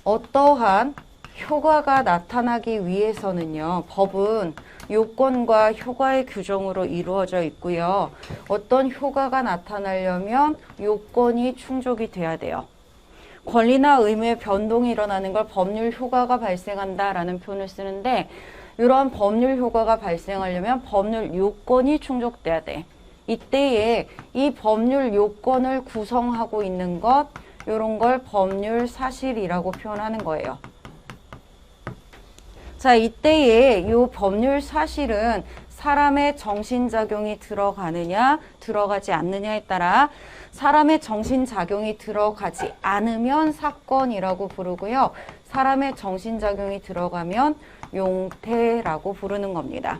어떠한 효과가 나타나기 위해서는요, 법은 요건과 효과의 규정으로 이루어져 있고요. 어떤 효과가 나타나려면 요건이 충족이 돼야 돼요. 권리나 의무의 변동이 일어나는 걸 법률 효과가 발생한다라는 표현을 쓰는데, 이러한 법률 효과가 발생하려면 법률 요건이 충족돼야 돼. 이때에 이 법률 요건을 구성하고 있는 것, 이런 걸 법률 사실이라고 표현하는 거예요. 자, 이때에 이 법률 사실은 사람의 정신작용이 들어가느냐, 들어가지 않느냐에 따라 사람의 정신작용이 들어가지 않으면 사건이라고 부르고요. 사람의 정신작용이 들어가면 용태라고 부르는 겁니다.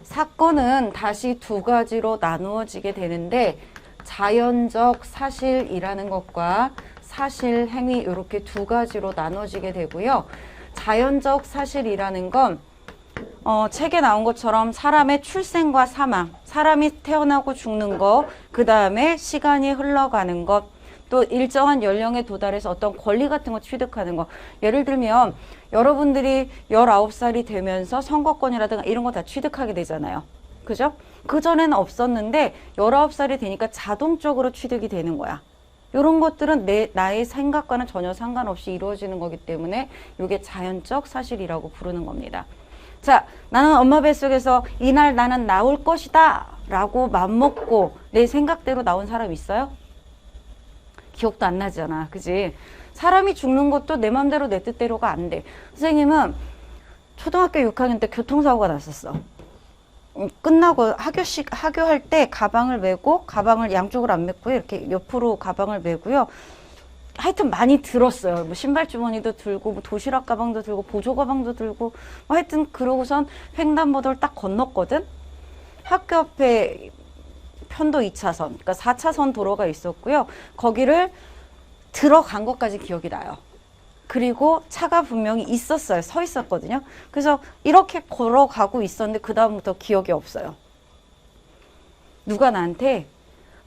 사건은 다시 두 가지로 나누어지게 되는데 자연적 사실이라는 것과 사실 행위 이렇게 두 가지로 나눠지게 되고요. 자연적 사실이라는 건 책에 나온 것처럼 사람의 출생과 사망, 사람이 태어나고 죽는 것, 그 다음에 시간이 흘러가는 것, 또 일정한 연령에 도달해서 어떤 권리 같은 거 취득하는 거. 예를 들면 여러분들이 19살이 되면서 선거권이라든가 이런 거 다 취득하게 되잖아요. 그죠? 그전에는 없었는데 19살이 되니까 자동적으로 취득이 되는 거야. 이런 것들은 나의 생각과는 전혀 상관없이 이루어지는 거기 때문에 이게 자연적 사실이라고 부르는 겁니다. 자, 나는 엄마 뱃속에서 이날 나는 나올 것이다 라고 맘먹고 내 생각대로 나온 사람 있어요? 기억도 안 나잖아. 그지? 사람이 죽는 것도 내 맘대로 내 뜻대로가 안 돼. 선생님은 초등학교 6학년 때 교통사고가 났었어. 끝나고 하교할 때 가방을 메고, 가방을 양쪽으로 안 메고 이렇게 옆으로 가방을 메고요. 하여튼 많이 들었어요. 뭐 신발 주머니도 들고, 뭐 도시락 가방도 들고, 보조 가방도 들고, 뭐 하여튼 그러고선 횡단보도를 딱 건넜거든. 학교 앞에 편도 2차선, 그러니까 4차선 도로가 있었고요. 거기를 들어간 것까지 기억이 나요. 그리고 차가 분명히 있었어요. 서 있었거든요. 그래서 이렇게 걸어가고 있었는데 그 다음부터 기억이 없어요. 누가 나한테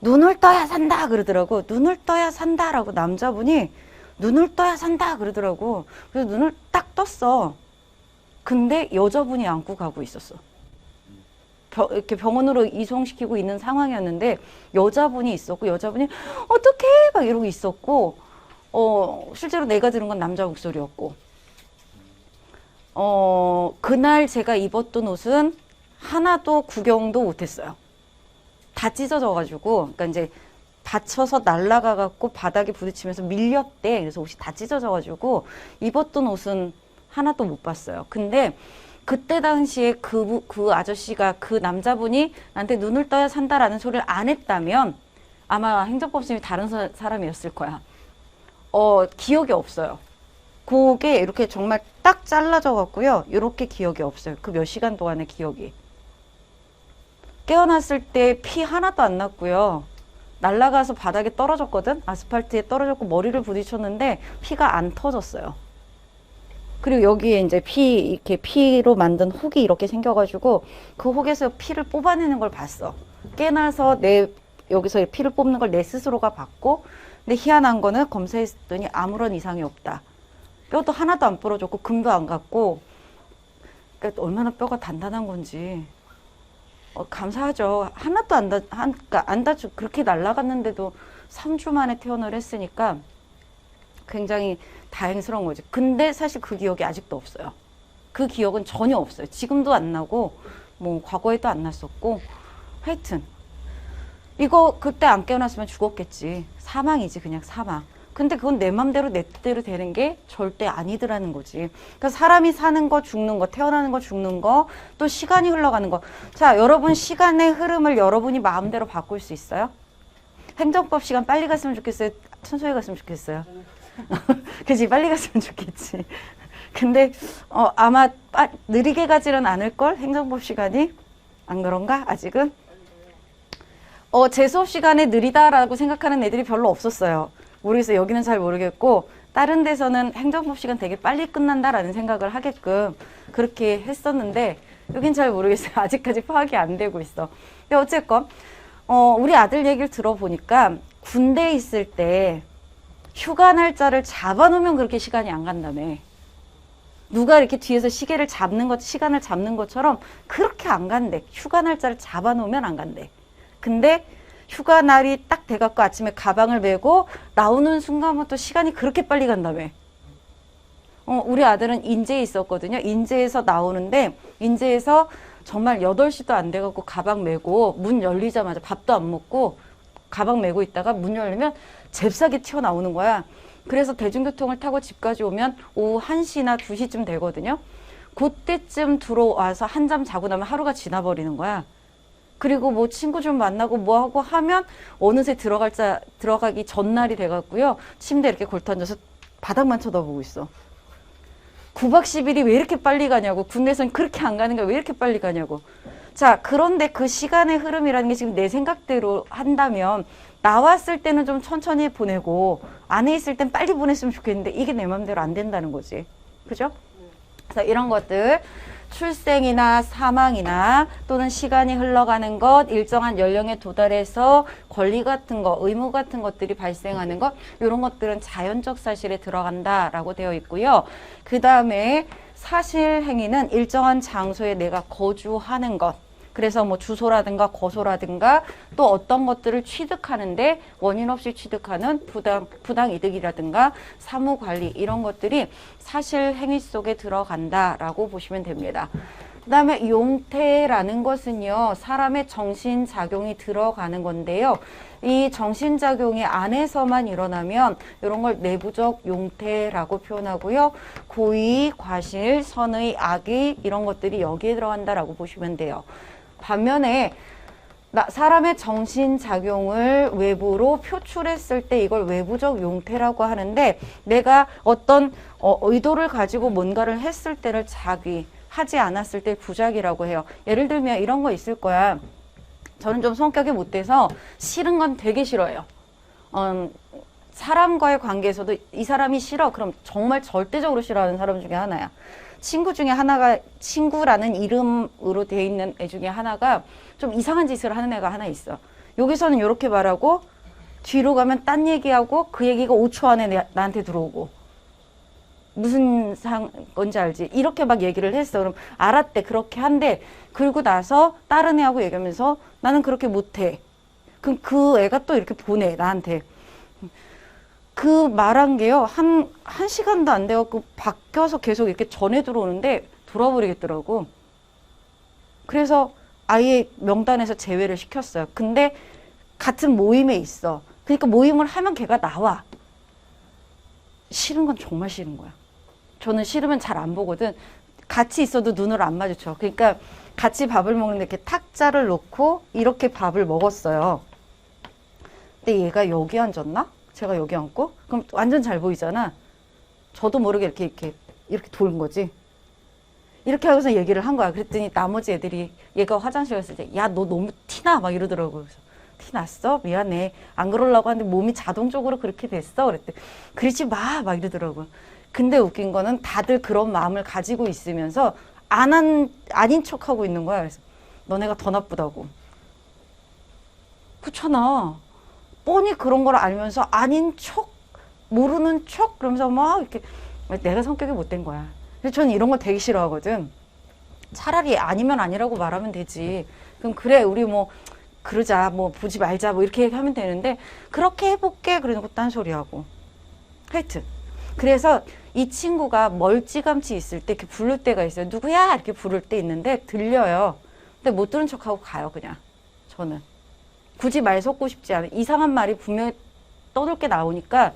눈을 떠야 산다 그러더라고. 눈을 떠야 산다라고 남자분이 눈을 떠야 산다 그러더라고. 그래서 눈을 딱 떴어. 근데 여자분이 안고 가고 있었어. 이렇게 병원으로 이송시키고 있는 상황이었는데 여자분이 있었고, 여자분이 어떡해 막 이러고 있었고, 실제로 내가 들은 건 남자 목소리였고, 그날 제가 입었던 옷은 하나도 구경도 못했어요. 다 찢어져가지고, 그러니까 이제 다쳐서 날아가갖고 바닥에 부딪히면서 밀렸대. 그래서 옷이 다 찢어져가지고 입었던 옷은 하나도 못 봤어요. 근데 그때 당시에 그 아저씨가, 그 남자분이 나한테 눈을 떠야 산다라는 소리를 안 했다면 아마 행정법심이 다른 사람이었을 거야. 기억이 없어요. 그게 이렇게 정말 딱 잘라져 갖고요. 이렇게 기억이 없어요. 그 몇 시간 동안의 기억이. 깨어났을 때 피 하나도 안 났고요. 날아가서 바닥에 떨어졌거든. 아스팔트에 떨어졌고 머리를 부딪혔는데 피가 안 터졌어요. 그리고 여기에 이제 이렇게 피로 만든 혹이 이렇게 생겨가지고 그 혹에서 피를 뽑아내는 걸 봤어. 깨나서 여기서 피를 뽑는 걸 내 스스로가 봤고, 근데 희한한 거는 검사했더니 아무런 이상이 없다. 뼈도 하나도 안 부러졌고 금도 안 갔고, 그러니까 얼마나 뼈가 단단한 건지 감사하죠. 하나도 안 다치고 그렇게 날아갔는데도 3주 만에 퇴원을 했으니까 굉장히 다행스러운 거지. 근데 사실 그 기억이 아직도 없어요. 그 기억은 전혀 없어요. 지금도 안 나고 뭐 과거에도 안 났었고, 하여튼 이거 그때 안 깨어났으면 죽었겠지. 사망이지, 그냥 사망. 근데 그건 내 맘대로 내 뜻대로 되는 게 절대 아니더라는 거지. 그러니까 사람이 사는 거, 죽는 거, 태어나는 거, 죽는 거, 또 시간이 흘러가는 거. 자, 여러분 시간의 흐름을 여러분이 마음대로 바꿀 수 있어요? 행정법 시간 빨리 갔으면 좋겠어요? 천천히 갔으면 좋겠어요? 그치, 빨리 갔으면 좋겠지. 근데 아마 느리게 가지는 않을걸? 행정법 시간이? 안 그런가? 아직은? 제 수업 시간에 느리다라고 생각하는 애들이 별로 없었어요. 모르겠어요. 여기는 잘 모르겠고, 다른 데서는 행정법 시간 되게 빨리 끝난다라는 생각을 하게끔 그렇게 했었는데, 여긴 잘 모르겠어요. 아직까지 파악이 안 되고 있어. 근데 어쨌건 우리 아들 얘기를 들어보니까 군대에 있을 때 휴가 날짜를 잡아놓으면 그렇게 시간이 안 간다며. 누가 이렇게 뒤에서 시계를 잡는 것, 시간을 잡는 것처럼 그렇게 안 간대. 휴가 날짜를 잡아놓으면 안 간대. 근데 휴가 날이 딱 돼갖고 아침에 가방을 메고 나오는 순간부터 시간이 그렇게 빨리 간다며. 우리 아들은 인제에 있었거든요. 인제에서 나오는데, 인제에서 정말 8시도 안 돼갖고 가방 메고 문 열리자마자 밥도 안 먹고 가방 메고 있다가 문 열리면 잽싸게 튀어나오는 거야. 그래서 대중교통을 타고 집까지 오면 오후 1시나 2시쯤 되거든요. 그때쯤 들어와서 한잠 자고 나면 하루가 지나버리는 거야. 그리고 뭐 친구 좀 만나고 뭐 하고 하면 어느새 들어가기 전날이 돼갖고요. 침대에 이렇게 골터 앉아서 바닥만 쳐다보고 있어. 9박 10일이 왜 이렇게 빨리 가냐고. 국내선 그렇게 안 가는 게 왜 이렇게 빨리 가냐고. 자, 그런데 그 시간의 흐름이라는 게 지금 내 생각대로 한다면 나왔을 때는 좀 천천히 보내고 안에 있을 땐 빨리 보냈으면 좋겠는데 이게 내 맘대로 안 된다는 거지. 그죠? 그래서 이런 것들, 출생이나 사망이나 또는 시간이 흘러가는 것, 일정한 연령에 도달해서 권리 같은 거, 의무 같은 것들이 발생하는 것, 이런 것들은 자연적 사실에 들어간다라고 되어 있고요. 그 다음에 사실 행위는 일정한 장소에 내가 거주하는 것, 그래서 뭐 주소라든가 거소라든가 또 어떤 것들을 취득하는데 원인 없이 취득하는 부당 이득이라든가 사무 관리 이런 것들이 사실 행위 속에 들어간다라고 보시면 됩니다. 그다음에 용태라는 것은요, 사람의 정신작용이 들어가는 건데요. 이 정신작용이 안에서만 일어나면 이런 걸 내부적 용태라고 표현하고요. 고의, 과실, 선의, 악의 이런 것들이 여기에 들어간다라고 보시면 돼요. 반면에 사람의 정신작용을 외부로 표출했을 때 이걸 외부적 용태라고 하는데, 내가 어떤 의도를 가지고 뭔가를 했을 때를 작위, 하지 않았을 때 부작위라고 해요. 예를 들면 이런 거 있을 거야. 저는 좀 성격이 못돼서 싫은 건 되게 싫어요. 사람과의 관계에서도 이 사람이 싫어. 그럼 정말 절대적으로 싫어하는 사람 중에 하나야. 친구 중에 하나가, 친구라는 이름으로 되어 있는 애 중에 하나가 좀 이상한 짓을 하는 애가 하나 있어. 여기서는 이렇게 말하고 뒤로 가면 딴 얘기하고 그 얘기가 5초 안에 나한테 들어오고. 무슨 건지 알지? 이렇게 막 얘기를 했어. 그럼 알았대. 그렇게 한대. 그리고 나서 다른 애하고 얘기하면서 나는 그렇게 못해. 그럼 그 애가 또 이렇게 보내. 나한테. 그 말한 게요. 한 시간도 안 돼갖고 바뀌어서 계속 이렇게 전해 들어오는데 돌아버리겠더라고. 그래서 아예 명단에서 제외를 시켰어요. 근데 같은 모임에 있어. 그러니까 모임을 하면 걔가 나와. 싫은 건 정말 싫은 거야. 저는 싫으면 잘 안 보거든. 같이 있어도 눈을 안 마주쳐. 그러니까 같이 밥을 먹는데 이렇게 탁자를 놓고 이렇게 밥을 먹었어요. 근데 얘가 여기 앉았나? 제가 여기 앉고? 그럼 완전 잘 보이잖아. 저도 모르게 이렇게 도는 거지. 이렇게 하고서 얘기를 한 거야. 그랬더니 나머지 애들이 얘가 화장실 갔을 때, 야, 너 너무 티나? 막 이러더라고. 그래서 티 났어? 미안해. 안 그러려고 하는데 몸이 자동적으로 그렇게 됐어. 그랬더니 그러지 마. 막 이러더라고. 근데 웃긴 거는 다들 그런 마음을 가지고 있으면서 아닌 척 하고 있는 거야. 그래서 너네가 더 나쁘다고. 그렇잖아. 뻔히 그런 걸 알면서 아닌 척, 모르는 척, 그러면서 막 이렇게, 내가 성격이 못된 거야. 근데 저는 이런 거 되게 싫어하거든. 차라리 아니면 아니라고 말하면 되지. 그럼 그래, 우리 뭐, 그러자, 뭐, 보지 말자, 뭐, 이렇게 하면 되는데, 그렇게 해볼게. 그러는 거 딴소리하고. 하여튼. 그래서 이 친구가 멀찌감치 있을 때 이렇게 부를 때가 있어요. 누구야? 이렇게 부를 때 있는데, 들려요. 근데 못 들은 척하고 가요, 그냥. 저는. 굳이 말 섞고 싶지 않아요. 이상한 말이 분명히 떠돌게 나오니까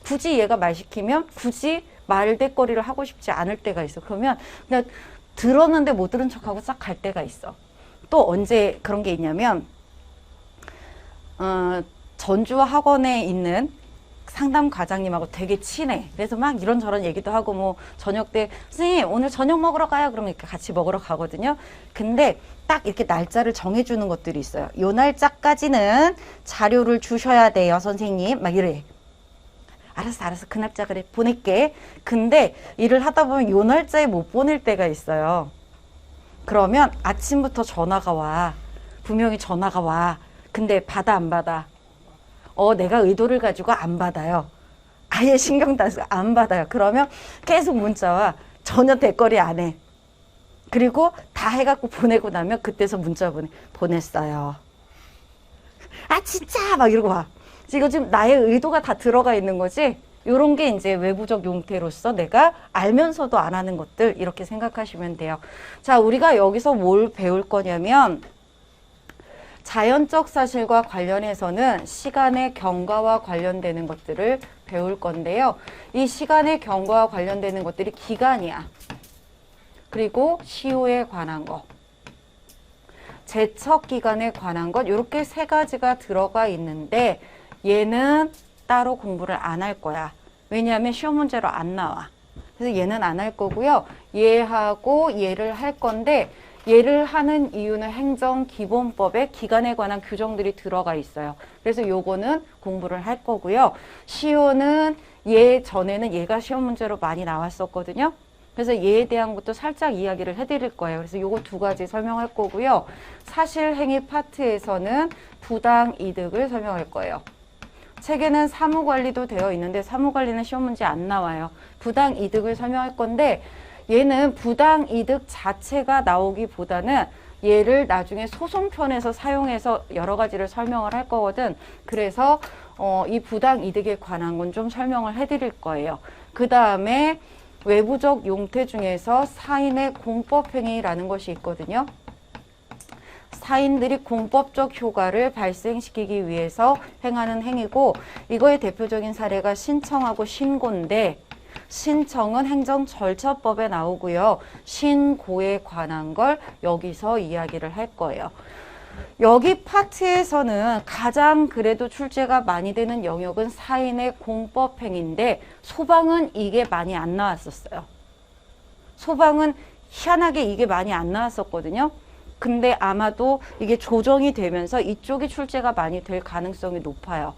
굳이 얘가 말 시키면 굳이 말대거리를 하고 싶지 않을 때가 있어. 그러면 그냥 들었는데 못 들은 척하고 싹 갈 때가 있어. 또 언제 그런 게 있냐면 전주 학원에 있는 상담 과장님하고 되게 친해. 그래서 막 이런저런 얘기도 하고 뭐 저녁 때 선생님 오늘 저녁 먹으러 가요. 그러면 이렇게 같이 먹으러 가거든요. 근데 딱 이렇게 날짜를 정해주는 것들이 있어요. 요 날짜까지는 자료를 주셔야 돼요, 선생님. 막 이래. 알았어. 그 날짜 그래 보낼게. 근데 일을 하다 보면 요 날짜에 못 보낼 때가 있어요. 그러면 아침부터 전화가 와. 분명히 전화가 와. 근데 받아 안 받아? 내가 의도를 가지고 안 받아요. 아예 신경도 안 받아요. 그러면 계속 문자와 전혀 대거리 안 해. 그리고 다 해갖고 보내고 나면 그때서 문자 보냈어요. 아 진짜 막 이러고 와. 이거 지금 나의 의도가 다 들어가 있는 거지. 요런 게 이제 외부적 용태로서 내가 알면서도 안 하는 것들 이렇게 생각하시면 돼요. 자, 우리가 여기서 뭘 배울 거냐면 자연적 사실과 관련해서는 시간의 경과와 관련되는 것들을 배울 건데요. 이 시간의 경과와 관련되는 것들이 기간이야. 그리고 시효에 관한 것, 제척 기간에 관한 것, 이렇게 세 가지가 들어가 있는데 얘는 따로 공부를 안 할 거야. 왜냐하면 시험 문제로 안 나와. 그래서 얘는 안 할 거고요. 얘하고 얘를 할 건데 얘를 하는 이유는 행정기본법에 기간에 관한 규정들이 들어가 있어요. 그래서 요거는 공부를 할 거고요. 시효는 얘 전에는 얘가 시험 문제로 많이 나왔었거든요. 그래서 얘에 대한 것도 살짝 이야기를 해드릴 거예요. 그래서 요거 두 가지 설명할 거고요. 사실행위 파트에서는 부당이득을 설명할 거예요. 책에는 사무관리도 되어 있는데 사무관리는 시험 문제 안 나와요. 부당이득을 설명할 건데 얘는 부당이득 자체가 나오기보다는 얘를 나중에 소송편에서 사용해서 여러 가지를 설명을 할 거거든. 그래서 이 부당이득에 관한 건 좀 설명을 해드릴 거예요. 그 다음에 외부적 용태 중에서 사인의 공법행위라는 것이 있거든요. 사인들이 공법적 효과를 발생시키기 위해서 행하는 행위고 이거의 대표적인 사례가 신청하고 신고인데 신청은 행정절차법에 나오고요. 신고에 관한 걸 여기서 이야기를 할 거예요. 여기 파트에서는 가장 그래도 출제가 많이 되는 영역은 사인의 공법행위인데 소방은 이게 많이 안 나왔었어요. 소방은 희한하게 이게 많이 안 나왔었거든요. 근데 아마도 이게 조정이 되면서 이쪽이 출제가 많이 될 가능성이 높아요.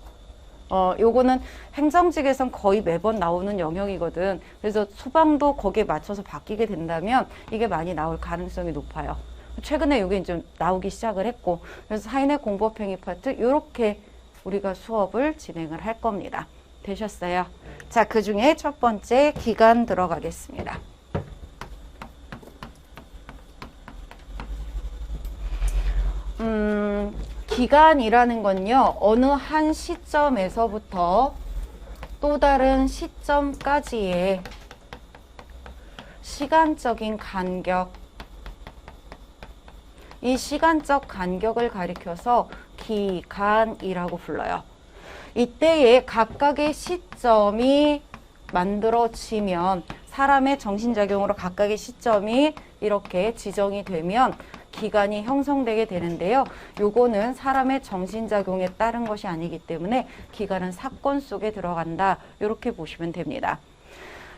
요거는 행정직에선 거의 매번 나오는 영역이거든. 그래서 소방도 거기에 맞춰서 바뀌게 된다면 이게 많이 나올 가능성이 높아요. 최근에 이게 좀 나오기 시작을 했고, 그래서 사인의 공법행위 파트 이렇게 우리가 수업을 진행을 할 겁니다. 되셨어요? 자, 그 중에 첫 번째 기간 들어가겠습니다. 기간이라는 건요, 어느 한 시점에서부터 또 다른 시점까지의 시간적인 간격, 이 시간적 간격을 가리켜서 기간이라고 불러요. 이때의 각각의 시점이 만들어지면 사람의 정신작용으로 각각의 시점이 이렇게 지정이 되면 기간이 형성되게 되는데요. 요거는 사람의 정신작용에 따른 것이 아니기 때문에 기간은 사건 속에 들어간다. 이렇게 보시면 됩니다.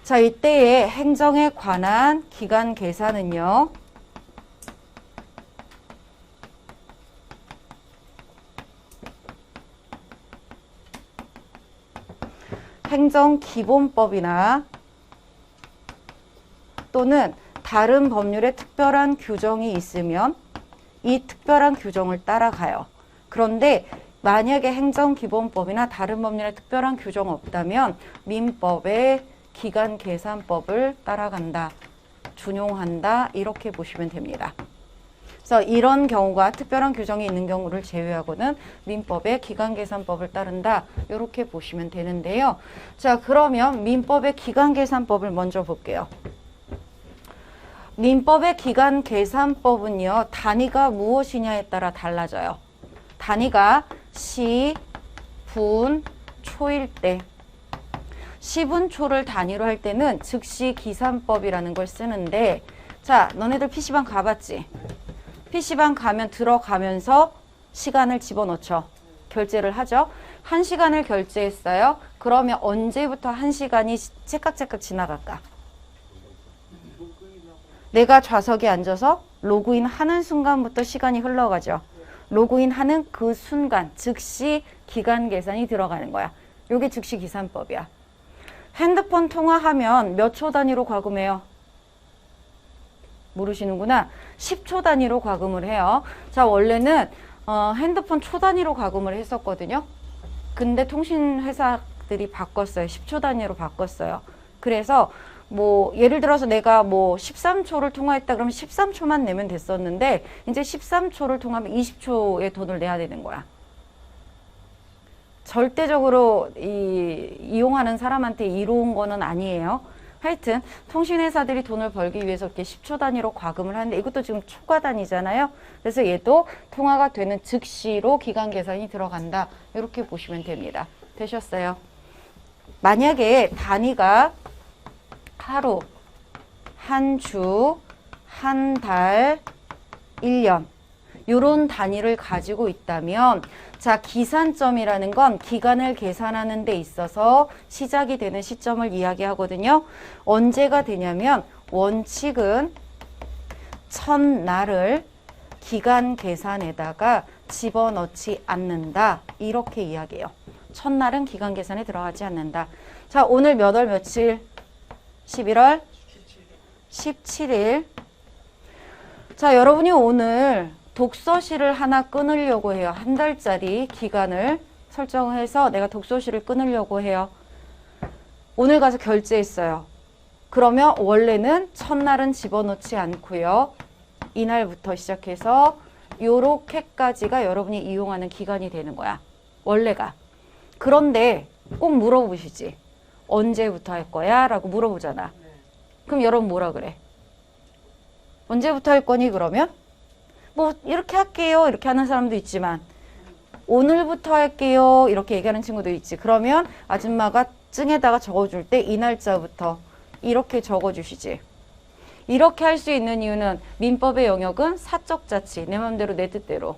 자, 이때의 행정에 관한 기간 계산은요. 행정기본법이나 또는 다른 법률에 특별한 규정이 있으면 이 특별한 규정을 따라가요. 그런데 만약에 행정기본법이나 다른 법률에 특별한 규정 없다면 민법의 기간계산법을 따라간다, 준용한다 이렇게 보시면 됩니다. 그래서 이런 경우가 특별한 규정이 있는 경우를 제외하고는 민법의 기간계산법을 따른다 이렇게 보시면 되는데요. 자, 그러면 민법의 기간계산법을 먼저 볼게요. 민법의 기간계산법은요, 단위가 무엇이냐에 따라 달라져요. 단위가 시, 분, 초일 때, 시분, 초를 단위로 할 때는 즉시기산법이라는 걸 쓰는데, 자, 너네들 PC방 가봤지? PC방 가면 들어가면서 시간을 집어넣죠. 결제를 하죠. 1시간을 결제했어요. 그러면 언제부터 1시간이 째깍째깍 지나갈까? 내가 좌석에 앉아서 로그인 하는 순간부터 시간이 흘러가죠. 로그인 하는 그 순간 즉시 기간 계산이 들어가는 거야. 이게 즉시 기산법이야. 핸드폰 통화하면 몇 초 단위로 과금해요? 모르시는구나. 10초 단위로 과금을 해요. 자, 원래는 핸드폰 초 단위로 과금을 했었거든요. 근데 통신회사들이 것들이 바꿨어요. 10초 단위로 바꿨어요. 그래서 뭐 예를 들어서 내가 뭐 13초를 통화했다 그러면 13초만 내면 됐었는데 이제 13초를 통하면 20초의 돈을 내야 되는 거야. 절대적으로 이용하는 사람한테 이로운 거는 아니에요. 하여튼 통신회사들이 돈을 벌기 위해서 이렇게 10초 단위로 과금을 하는데 이것도 지금 초과 단위잖아요. 그래서 얘도 통화가 되는 즉시로 기간 계산이 들어간다. 이렇게 보시면 됩니다. 되셨어요? 만약에 단위가 하루, 한 주, 한 달, 1년 요런 단위를 가지고 있다면 자, 기산점이라는 건 기간을 계산하는 데 있어서 시작이 되는 시점을 이야기하거든요. 언제가 되냐면 원칙은 첫날을 기간 계산에다가 집어넣지 않는다. 이렇게 이야기해요. 첫날은 기간 계산에 들어가지 않는다. 자, 오늘 몇 월 며칠? 11월 17일. 자, 여러분이 오늘 독서실을 하나 끊으려고 해요. 한 달짜리 기간을 설정해서 내가 독서실을 끊으려고 해요. 오늘 가서 결제했어요. 그러면 원래는 첫날은 집어넣지 않고요. 이날부터 시작해서 요렇게까지가 여러분이 이용하는 기간이 되는 거야. 원래가. 그런데 꼭 물어보시지. 언제부터 할 거야? 라고 물어보잖아. 그럼 여러분 뭐라 그래? 언제부터 할 거니 그러면? 뭐 이렇게 할게요. 이렇게 하는 사람도 있지만 오늘부터 할게요. 이렇게 얘기하는 친구도 있지. 그러면 아줌마가 증에다가 적어줄 때 이 날짜부터 이렇게 적어주시지. 이렇게 할 수 있는 이유는 민법의 영역은 사적 자치. 내 맘대로 내 뜻대로.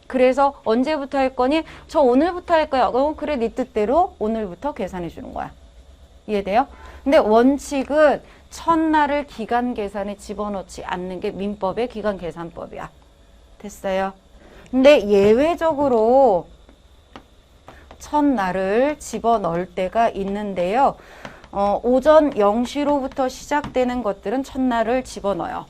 그래서 언제부터 할 거니? 저 오늘부터 할 거야. 그래 네 뜻대로 오늘부터 계산해 주는 거야. 이해돼요? 근데 원칙은 첫날을 기간 계산에 집어넣지 않는 게 민법의 기간 계산법이야. 됐어요? 근데 예외적으로 첫날을 집어넣을 때가 있는데요. 오전 0시로부터 시작되는 것들은 첫날을 집어넣어요.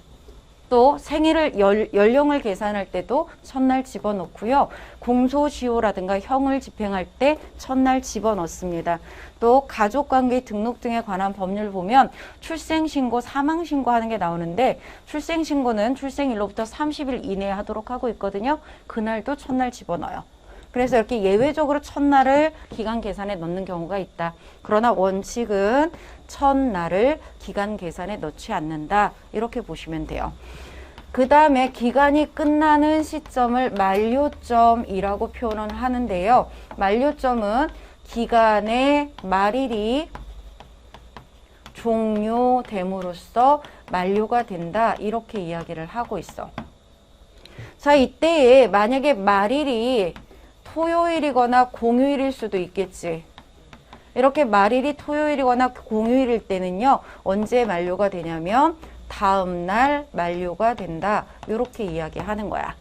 또 생일을 연령을 계산할 때도 첫날 집어넣고요. 공소시효라든가 형을 집행할 때 첫날 집어넣습니다. 또 가족관계 등록 등에 관한 법률 보면 출생신고, 사망신고 하는 게 나오는데 출생신고는 출생일로부터 30일 이내에 하도록 하고 있거든요. 그날도 첫날 집어넣어요. 그래서 이렇게 예외적으로 첫날을 기간 계산에 넣는 경우가 있다. 그러나 원칙은 첫날을 기간 계산에 넣지 않는다. 이렇게 보시면 돼요. 그 다음에 기간이 끝나는 시점을 만료점이라고 표현을 하는데요. 만료점은 기간의 말일이 종료됨으로써 만료가 된다. 이렇게 이야기를 하고 있어. 자, 이때에 만약에 말일이 토요일이거나 공휴일일 수도 있겠지. 이렇게 말일이 토요일이거나 공휴일일 때는요. 언제 만료가 되냐면 다음 날 만료가 된다. 이렇게 이야기하는 거야.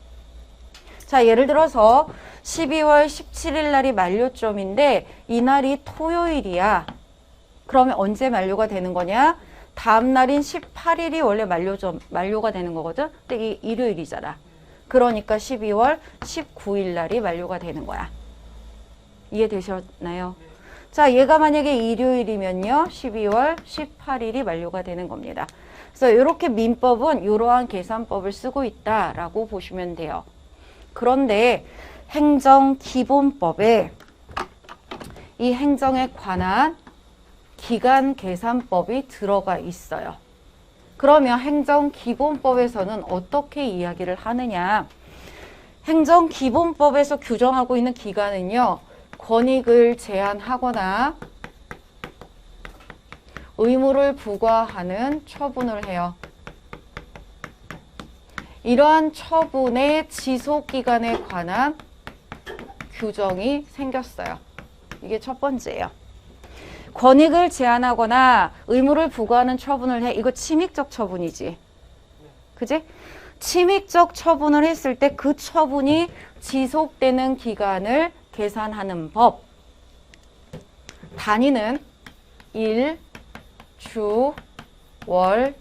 자, 예를 들어서 12월 17일 날이 만료점인데 이날이 토요일이야. 그러면 언제 만료가 되는 거냐? 다음 날인 18일이 원래 만료가 되는 거거든. 근데 이게 일요일이잖아. 그러니까 12월 19일 날이 만료가 되는 거야. 이해되셨나요? 자, 얘가 만약에 일요일이면요. 12월 18일이 만료가 되는 겁니다. 그래서 이렇게 민법은 이러한 계산법을 쓰고 있다라고 보시면 돼요. 그런데 행정기본법에 이 행정에 관한 기간 계산법이 들어가 있어요. 그러면 행정기본법에서는 어떻게 이야기를 하느냐? 행정기본법에서 규정하고 있는 기간은요. 권익을 제한하거나 의무를 부과하는 처분을 해요. 이러한 처분의 지속기간에 관한 규정이 생겼어요. 이게 첫 번째예요. 권익을 제한하거나 의무를 부과하는 처분을 해. 이거 침익적 처분이지. 그지? 침익적 처분을 했을 때 그 처분이 지속되는 기간을 계산하는 법. 단위는 일, 주, 월,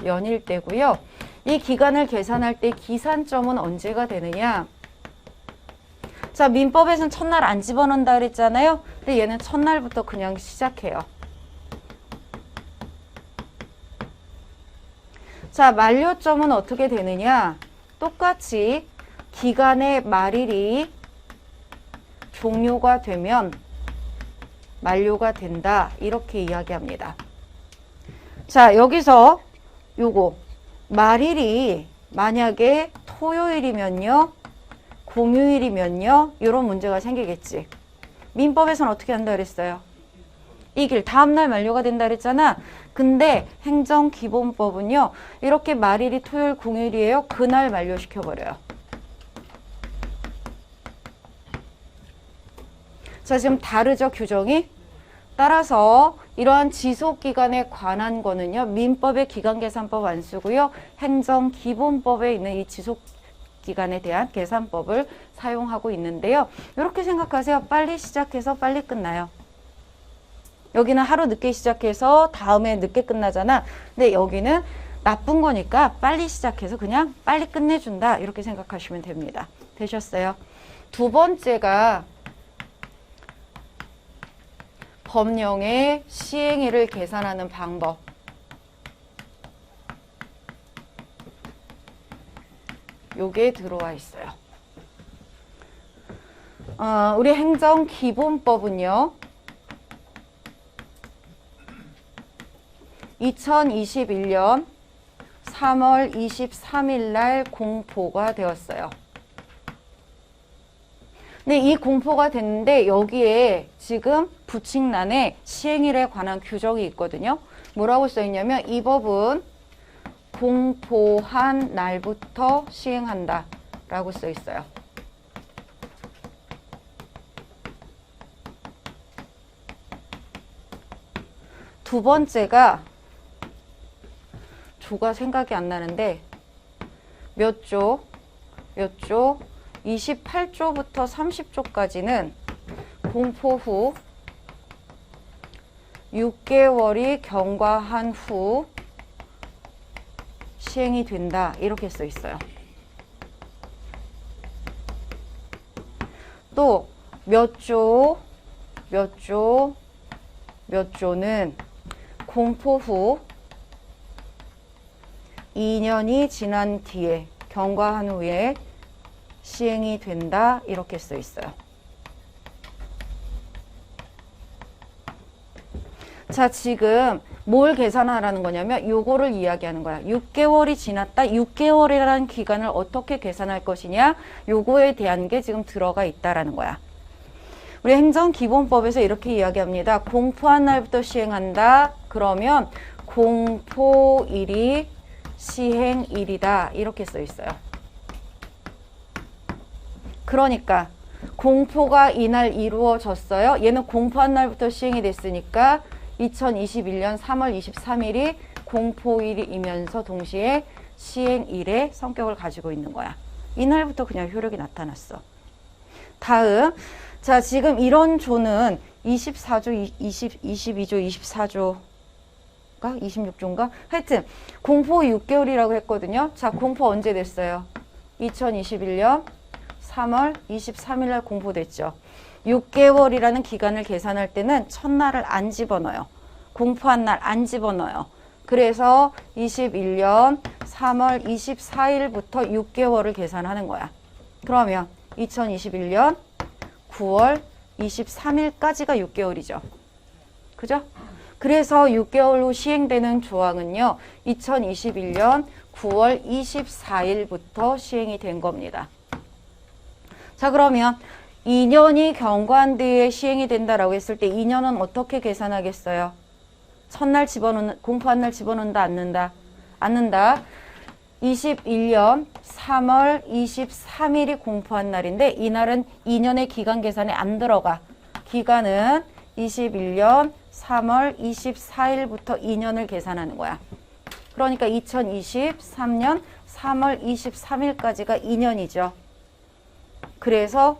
연일 때고요. 이 기간을 계산할 때 기산점은 언제가 되느냐? 자, 민법에서는 첫날 안 집어넣는다 그랬잖아요. 근데 근데 얘는 첫날부터 그냥 시작해요. 자, 만료점은 어떻게 되느냐? 똑같이 기간의 말일이 종료가 되면 만료가 된다. 이렇게 이야기합니다. 자, 여기서 요거 말일이 만약에 토요일이면요, 공휴일이면요, 이런 문제가 생기겠지. 민법에서는 어떻게 한다 그랬어요? 이길 다음날 만료가 된다 그랬잖아. 근데 행정기본법은요, 이렇게 말일이 토요일 공휴일이에요. 그날 만료시켜버려요. 자, 지금 다르죠, 규정이? 따라서 이러한 지속기간에 관한 거는요, 민법의 기간계산법 안 쓰고요, 행정기본법에 있는 이 지속기간에 대한 계산법을 사용하고 있는데요. 이렇게 생각하세요. 빨리 시작해서 빨리 끝나요. 여기는 하루 늦게 시작해서 다음에 늦게 끝나잖아. 근데 여기는 나쁜 거니까 빨리 시작해서 그냥 빨리 끝내준다. 이렇게 생각하시면 됩니다. 되셨어요? 두 번째가 법령의 시행일을 계산하는 방법. 요게 들어와 있어요. 우리 행정기본법은요, 2021년 3월 23일 날 공포가 되었어요. 근데 이 공포가 됐는데 여기에 지금 부칙란에 시행일에 관한 규정이 있거든요. 뭐라고 써있냐면 이 법은 공포한 날부터 시행한다 라고 써있어요. 두 번째가 조가 생각이 안 나는데 몇 조? 28조부터 30조까지는 공포 후 6개월이 경과한 후 시행이 된다. 이렇게 써 있어요. 또 몇 조는 공포 후 2년이 지난 뒤에 경과한 후에 시행이 된다. 이렇게 써 있어요. 자, 지금 뭘 계산하라는 거냐면 요거를 이야기하는 거야. 6개월이 지났다. 6개월이라는 기간을 어떻게 계산할 것이냐. 요거에 대한 게 지금 들어가 있다라는 거야. 우리 행정기본법에서 이렇게 이야기합니다. 공포한 날부터 시행한다. 그러면 공포일이 시행일이다. 이렇게 써 있어요. 그러니까 공포가 이날 이루어졌어요. 얘는 공포한 날부터 시행이 됐으니까 2021년 3월 23일이 공포일이면서 동시에 시행일의 성격을 가지고 있는 거야. 이날부터 그냥 효력이 나타났어. 다음, 자, 지금 이런 조는 24조, 22조, 24조가 26조인가? 하여튼 공포 6개월이라고 했거든요. 자, 공포 언제 됐어요? 2021년 3월 23일 날 공포됐죠. 6개월이라는 기간을 계산할 때는 첫날을 안 집어넣어요. 공포한 날 안 집어넣어요. 그래서 21년 3월 24일부터 6개월을 계산하는 거야. 그러면 2021년 9월 23일까지가 6개월이죠. 그죠? 그래서 6개월 후 시행되는 조항은요, 2021년 9월 24일부터 시행이 된 겁니다. 자, 그러면 2년이 경과한 뒤에 시행이 된다라고 했을 때 2년은 어떻게 계산하겠어요? 첫날 집어넣는, 공포한 날 집어넣는다, 않는다? 않는다. 21년 3월 23일이 공포한 날인데 이날은 2년의 기간 계산에 안 들어가. 기간은 21년 3월 24일부터 2년을 계산하는 거야. 그러니까 2023년 3월 23일까지가 2년이죠. 그래서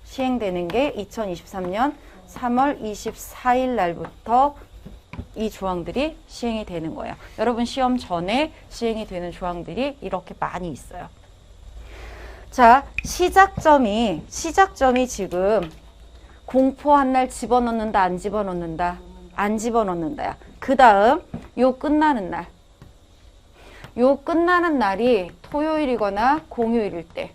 시행되는 게 2023년 3월 24일 날부터 이 조항들이 시행이 되는 거예요. 여러분 시험 전에 시행이 되는 조항들이 이렇게 많이 있어요. 자, 시작점이 지금 공포한 날 집어넣는다, 안 집어넣는다? 안 집어넣는다야. 그 다음 요 끝나는 날. 요 끝나는 날이 토요일이거나 공휴일일 때.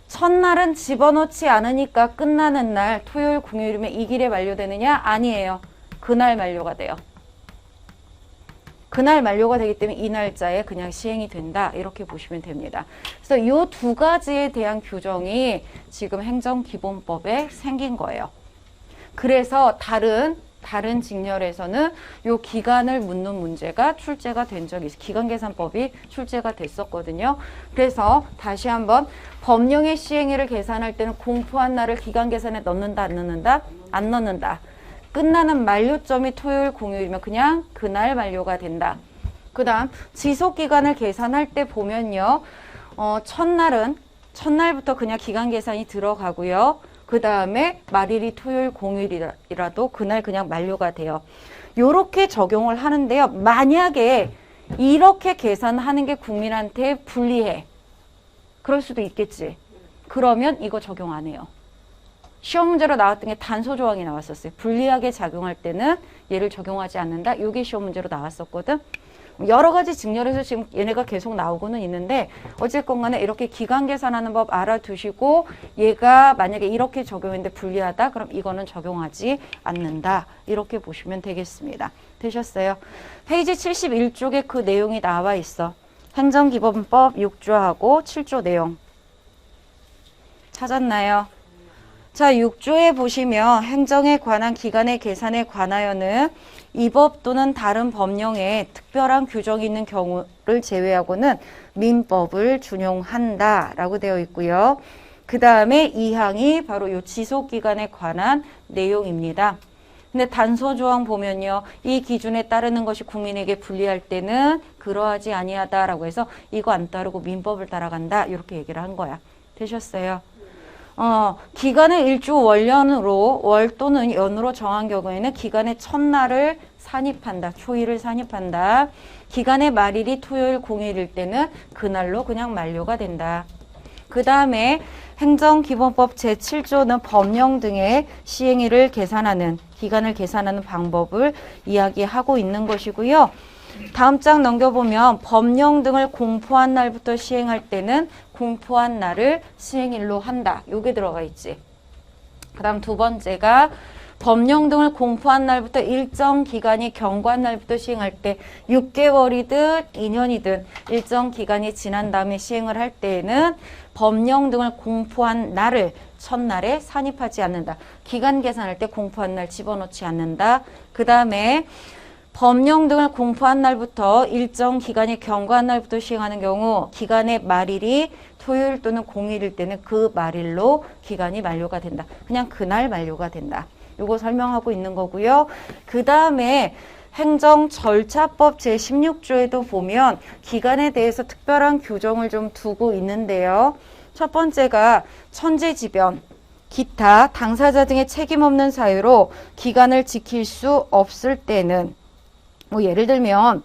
첫날은 집어넣지 않으니까 끝나는 날 토요일 공휴일이면 이 길에 만료되느냐? 아니에요. 그날 만료가 돼요. 그날 만료가 되기 때문에 이 날짜에 그냥 시행이 된다. 이렇게 보시면 됩니다. 그래서 이 두 가지에 대한 규정이 지금 행정기본법에 생긴 거예요. 그래서 다른 직렬에서는 이 기간을 묻는 문제가 출제가 된 적이 있어요. 기간계산법이 출제가 됐었거든요. 그래서 다시 한번 법령의 시행일을 계산할 때는 공포한 날을 기간계산에 넣는다, 안 넣는다? 안 넣는다. 끝나는 만료점이 토요일 공휴일이면 그냥 그날 만료가 된다. 그 다음 지속기간을 계산할 때 보면요. 첫날부터 그냥 기간계산이 들어가고요. 그 다음에 말일이 토요일 공휴일이라도 그날 그냥 만료가 돼요. 요렇게 적용을 하는데요. 만약에 이렇게 계산하는 게 국민한테 불리해. 그럴 수도 있겠지. 그러면 이거 적용 안 해요. 시험 문제로 나왔던 게 단서 조항이 나왔었어요. 불리하게 작용할 때는 얘를 적용하지 않는다. 이게 시험 문제로 나왔었거든. 여러 가지 직렬에서 지금 얘네가 계속 나오고는 있는데 어쨌건 간에 이렇게 기간 계산하는 법 알아두시고 얘가 만약에 이렇게 적용했는데 불리하다. 그럼 이거는 적용하지 않는다. 이렇게 보시면 되겠습니다. 되셨어요? 페이지 71쪽에 그 내용이 나와 있어. 행정기본법 6조하고 7조 내용. 찾았나요? 자, 6조에 보시면 행정에 관한 기간의 계산에 관하여는 이 법 또는 다른 법령에 특별한 규정이 있는 경우를 제외하고는 민법을 준용한다라고 되어 있고요. 그 다음에 이 항이 바로 이 지속기간에 관한 내용입니다. 근데 단서 조항 보면요. 이 기준에 따르는 것이 국민에게 불리할 때는 그러하지 아니하다라고 해서 이거 안 따르고 민법을 따라간다. 이렇게 얘기를 한 거야. 되셨어요? 기간을 일주 월연으로 월 또는 연으로 정한 경우에는 기간의 첫날을 산입한다. 초일을 산입한다. 기간의 말일이 토요일 공휴일일 때는 그날로 그냥 만료가 된다. 그 다음에 행정기본법 제7조는 법령 등의 시행일을 계산하는 기간을 계산하는 방법을 이야기하고 있는 것이고요. 다음 장 넘겨보면 법령 등을 공포한 날부터 시행할 때는 공포한 날을 시행일로 한다. 요게 들어가 있지. 그 다음 두 번째가 법령 등을 공포한 날부터 일정 기간이 경과한 날부터 시행할 때 6개월이든 2년이든 일정 기간이 지난 다음에 시행을 할 때에는 법령 등을 공포한 날을 첫날에 산입하지 않는다. 기간 계산할 때 공포한 날 집어넣지 않는다. 그 다음에 법령 등을 공포한 날부터 일정 기간이 경과한 날부터 시행하는 경우 기간의 말일이 토요일 또는 공휴일일 때는 그 말일로 기간이 만료가 된다. 그냥 그날 만료가 된다. 요거 설명하고 있는 거고요. 그 다음에 행정절차법 제16조에도 보면 기간에 대해서 특별한 규정을 좀 두고 있는데요. 첫 번째가 천재지변, 기타, 당사자 등의 책임 없는 사유로 기간을 지킬 수 없을 때는 뭐 예를 들면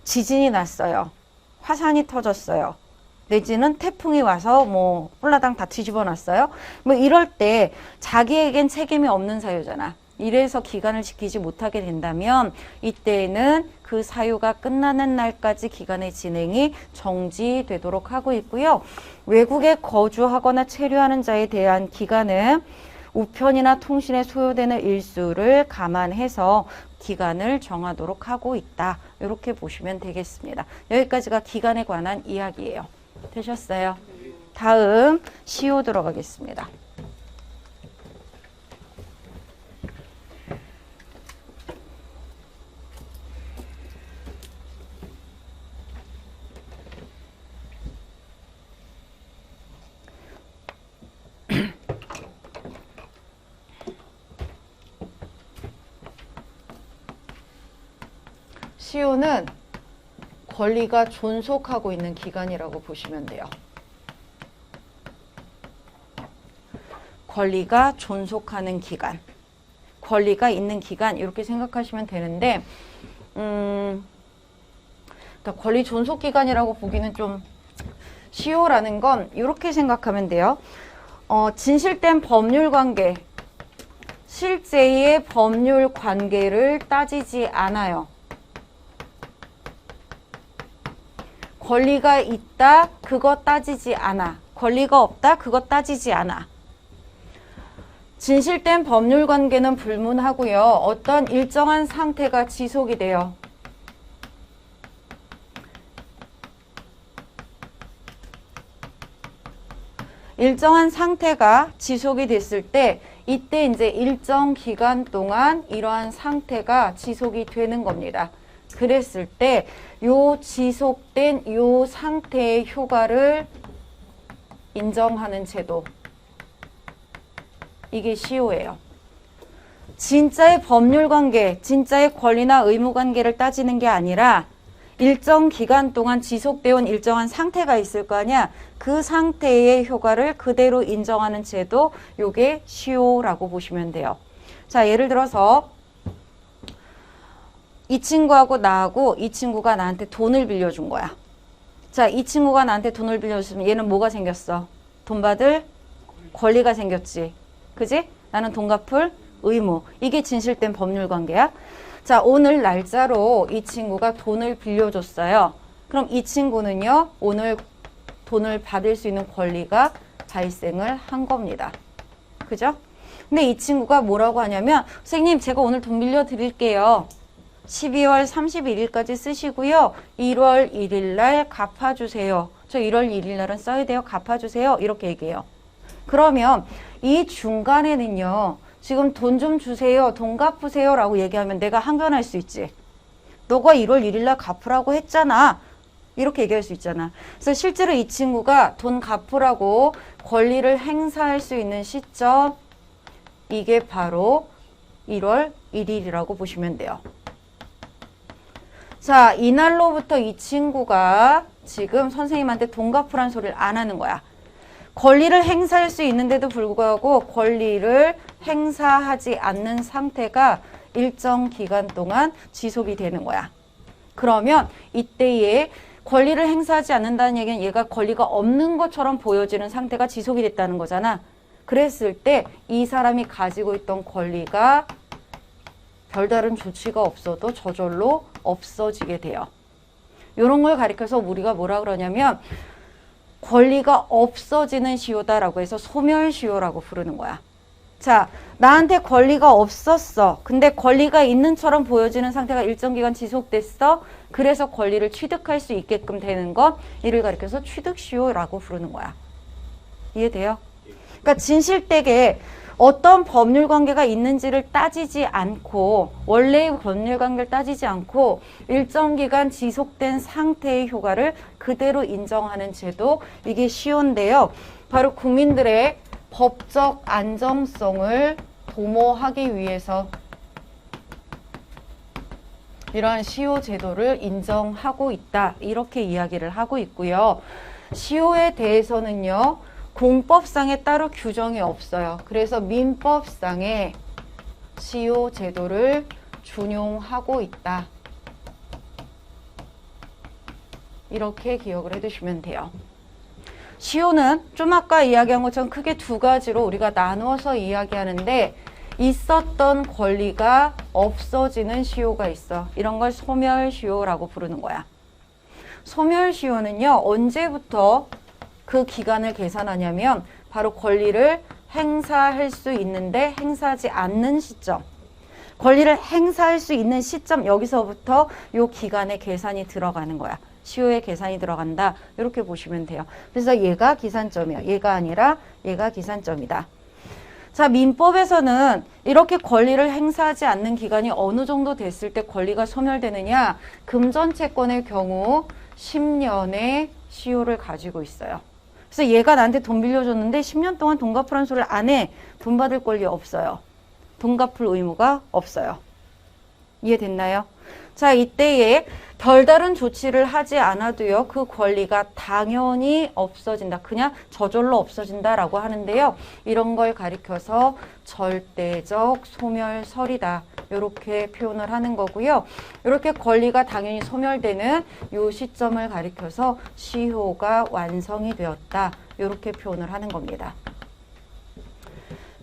지진이 났어요. 화산이 터졌어요. 내지는 태풍이 와서 뭐 홀라당 다 뒤집어 놨어요. 뭐 이럴 때 자기에겐 책임이 없는 사유잖아. 이래서 기간을 지키지 못하게 된다면 이때에는 그 사유가 끝나는 날까지 기간의 진행이 정지되도록 하고 있고요. 외국에 거주하거나 체류하는 자에 대한 기간은 우편이나 통신에 소요되는 일수를 감안해서 기간을 정하도록 하고 있다. 이렇게 보시면 되겠습니다. 여기까지가 기간에 관한 이야기예요. 되셨어요? 다음 시효 들어가겠습니다. 시효는 권리가 존속하고 있는 기간이라고 보시면 돼요. 권리가 존속하는 기간, 권리가 있는 기간 이렇게 생각하시면 되는데 그러니까 권리 존속 기간이라고 보기는 좀 시효라는 건 이렇게 생각하면 돼요. 진실된 법률 관계, 실제의 법률 관계를 따지지 않아요. 권리가 있다, 그거 따지지 않아. 권리가 없다, 그거 따지지 않아. 진실된 법률 관계는 불문하고요. 어떤 일정한 상태가 지속이 돼요. 일정한 상태가 지속이 됐을 때 이때 이제 일정 기간 동안 이러한 상태가 지속이 되는 겁니다. 그랬을 때 요 지속된 요 상태의 효과를 인정하는 제도, 이게 시효예요. 진짜의 법률 관계, 진짜의 권리나 의무 관계를 따지는 게 아니라 일정 기간 동안 지속되어 온 일정한 상태가 있을 거 아니야. 그 상태의 효과를 그대로 인정하는 제도, 요게 시효라고 보시면 돼요. 자, 예를 들어서 이 친구하고 나하고 이 친구가 나한테 돈을 빌려준 거야. 자, 이 친구가 나한테 돈을 빌려줬으면 얘는 뭐가 생겼어? 돈 받을 권리가 생겼지. 그지? 나는 돈 갚을 의무. 이게 진실된 법률 관계야. 자, 오늘 날짜로 이 친구가 돈을 빌려줬어요. 그럼 이 친구는요, 오늘 돈을 받을 수 있는 권리가 발생을 한 겁니다. 그죠? 근데 이 친구가 뭐라고 하냐면, 선생님, 제가 오늘 돈 빌려드릴게요. 12월 31일까지 쓰시고요. 1월 1일 날 갚아주세요. 저 1월 1일 날은 써야 돼요. 갚아주세요. 이렇게 얘기해요. 그러면 이 중간에는요. 지금 돈 좀 주세요. 돈 갚으세요. 라고 얘기하면 내가 항변할 수 있지. 너가 1월 1일 날 갚으라고 했잖아. 이렇게 얘기할 수 있잖아. 그래서 실제로 이 친구가 돈 갚으라고 권리를 행사할 수 있는 시점, 이게 바로 1월 1일이라고 보시면 돼요. 자, 이날로부터 이 친구가 지금 선생님한테 돈 갚으라는 소리를 안 하는 거야. 권리를 행사할 수 있는데도 불구하고 권리를 행사하지 않는 상태가 일정 기간 동안 지속이 되는 거야. 그러면 이때에 권리를 행사하지 않는다는 얘기는 얘가 권리가 없는 것처럼 보여지는 상태가 지속이 됐다는 거잖아. 그랬을 때 이 사람이 가지고 있던 권리가 별다른 조치가 없어도 저절로 없어지게 돼요. 이런 걸 가리켜서 우리가 뭐라 그러냐면 권리가 없어지는 시효다라고 해서 소멸시효라고 부르는 거야. 자, 나한테 권리가 없었어. 근데 권리가 있는처럼 보여지는 상태가 일정 기간 지속됐어. 그래서 권리를 취득할 수 있게끔 되는 것, 이를 가리켜서 취득시효라고 부르는 거야. 이해돼요? 그러니까 진실되게 어떤 법률 관계가 있는지를 따지지 않고, 원래의 법률 관계를 따지지 않고 일정 기간 지속된 상태의 효과를 그대로 인정하는 제도, 이게 시효인데요. 바로 국민들의 법적 안정성을 도모하기 위해서 이러한 시효 제도를 인정하고 있다. 이렇게 이야기를 하고 있고요. 시효에 대해서는요, 공법상에 따로 규정이 없어요. 그래서 민법상에 시효 제도를 준용하고 있다. 이렇게 기억을 해두시면 돼요. 시효는 좀 아까 이야기한 것처럼 크게 두 가지로 우리가 나누어서 이야기하는데, 있었던 권리가 없어지는 시효가 있어. 이런 걸 소멸시효라고 부르는 거야. 소멸시효는요, 언제부터 그 기간을 계산하냐면 바로 권리를 행사할 수 있는데 행사하지 않는 시점, 권리를 행사할 수 있는 시점, 여기서부터 요 기간의 계산이 들어가는 거야. 시효의 계산이 들어간다. 이렇게 보시면 돼요. 그래서 얘가 기산점이야. 얘가 아니라 얘가 기산점이다. 자, 민법에서는 이렇게 권리를 행사하지 않는 기간이 어느 정도 됐을 때 권리가 소멸되느냐, 금전채권의 경우 10년의 시효를 가지고 있어요. 그래서 얘가 나한테 돈 빌려줬는데 10년 동안 돈 갚으라는 소리를 안 해. 돈 받을 권리 없어요. 돈 갚을 의무가 없어요. 이해됐나요? 자, 이때에 별다른 조치를 하지 않아도요, 그 권리가 당연히 없어진다. 그냥 저절로 없어진다라고 하는데요. 이런 걸 가리켜서 절대적 소멸설이다. 이렇게 표현을 하는 거고요. 이렇게 권리가 당연히 소멸되는 이 시점을 가리켜서 시효가 완성이 되었다. 이렇게 표현을 하는 겁니다.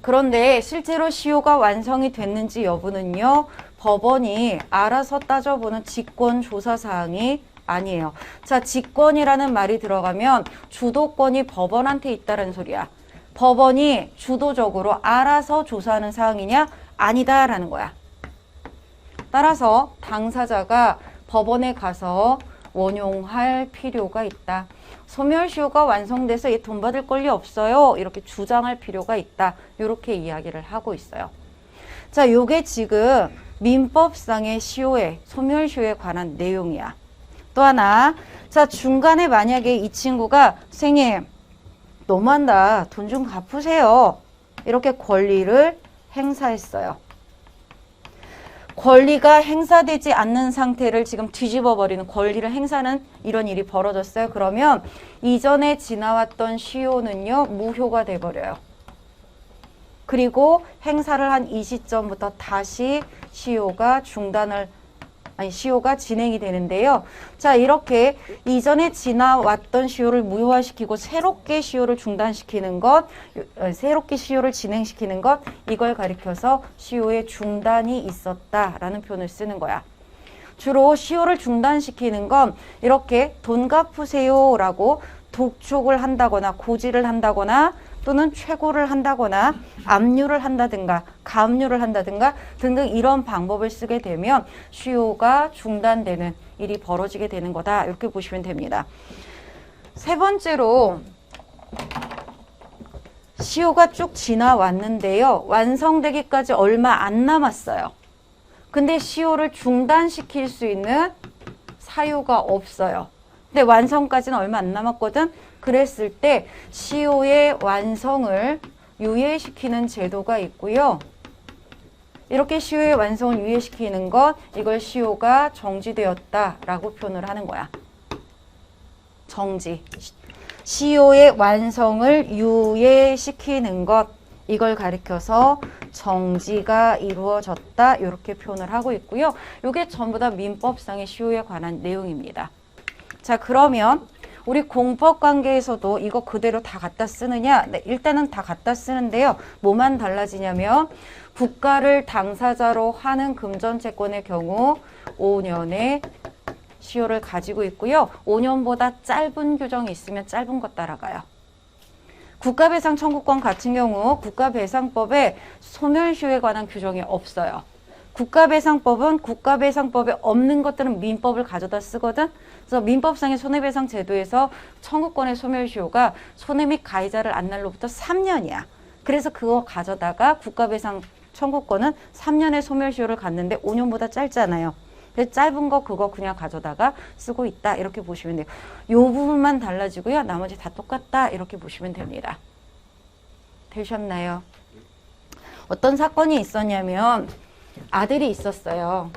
그런데 실제로 시효가 완성이 됐는지 여부는요, 법원이 알아서 따져보는 직권조사사항이 아니에요. 자, 직권이라는 말이 들어가면 주도권이 법원한테 있다는 소리야. 법원이 주도적으로 알아서 조사하는 사항이냐? 아니다라는 거야. 따라서 당사자가 법원에 가서 원용할 필요가 있다. 소멸시효가 완성돼서 얘 돈 받을 권리 없어요. 이렇게 주장할 필요가 있다. 이렇게 이야기를 하고 있어요. 자, 요게 지금 민법상의 시효에, 소멸시효에 관한 내용이야. 또 하나, 자, 중간에 만약에 이 친구가 선생님 너무한다. 돈 좀 갚으세요. 이렇게 권리를 행사했어요. 권리가 행사되지 않는 상태를 지금 뒤집어 버리는, 권리를 행사하는 이런 일이 벌어졌어요. 그러면 이전에 지나왔던 시효는요, 무효가 돼 버려요. 그리고 행사를 한 이 시점부터 다시 시효가 진행이 되는데요. 자, 이렇게 이전에 지나왔던 시효를 무효화시키고 새롭게 시효를 중단시키는 것, 새롭게 시효를 진행시키는 것, 이걸 가리켜서 시효의 중단이 있었다라는 표현을 쓰는 거야. 주로 시효를 중단시키는 건 이렇게 돈 갚으세요라고 독촉을 한다거나 고지를 한다거나 또는 최고를 한다거나 압류를 한다든가 가압류를 한다든가 등등 이런 방법을 쓰게 되면 시효가 중단되는 일이 벌어지게 되는 거다. 이렇게 보시면 됩니다. 세 번째로 시효가 쭉 지나왔는데요. 완성되기까지 얼마 안 남았어요. 근데 시효를 중단시킬 수 있는 사유가 없어요. 근데 완성까지는 얼마 안 남았거든. 그랬을 때 시효의 완성을 유예시키는 제도가 있고요. 이렇게 시효의 완성을 유예시키는 것, 이걸 시효가 정지되었다라고 표현을 하는 거야. 정지. 시효의 완성을 유예시키는 것, 이걸 가리켜서 정지가 이루어졌다. 이렇게 표현을 하고 있고요. 이게 전부 다 민법상의 시효에 관한 내용입니다. 자, 그러면 우리 공법 관계에서도 이거 그대로 다 갖다 쓰느냐? 네, 일단은 다 갖다 쓰는데요. 뭐만 달라지냐면 국가를 당사자로 하는 금전채권의 경우 5년의 시효를 가지고 있고요. 5년보다 짧은 규정이 있으면 짧은 것 따라가요. 국가배상 청구권 같은 경우 국가배상법에 소멸시효에 관한 규정이 없어요. 국가배상법은 국가배상법에 없는 것들은 민법을 가져다 쓰거든. 그래서 민법상의 손해배상 제도에서 청구권의 소멸시효가 손해 및 가해자를 안 날로부터 3년이야. 그래서 그거 가져다가 국가배상 청구권은 3년의 소멸시효를 갖는데 5년보다 짧잖아요. 그래서 짧은 거 그거 그냥 가져다가 쓰고 있다. 이렇게 보시면 돼요. 요 부분만 달라지고요. 나머지 다 똑같다. 이렇게 보시면 됩니다. 되셨나요? 어떤 사건이 있었냐면 아들이 있었어요.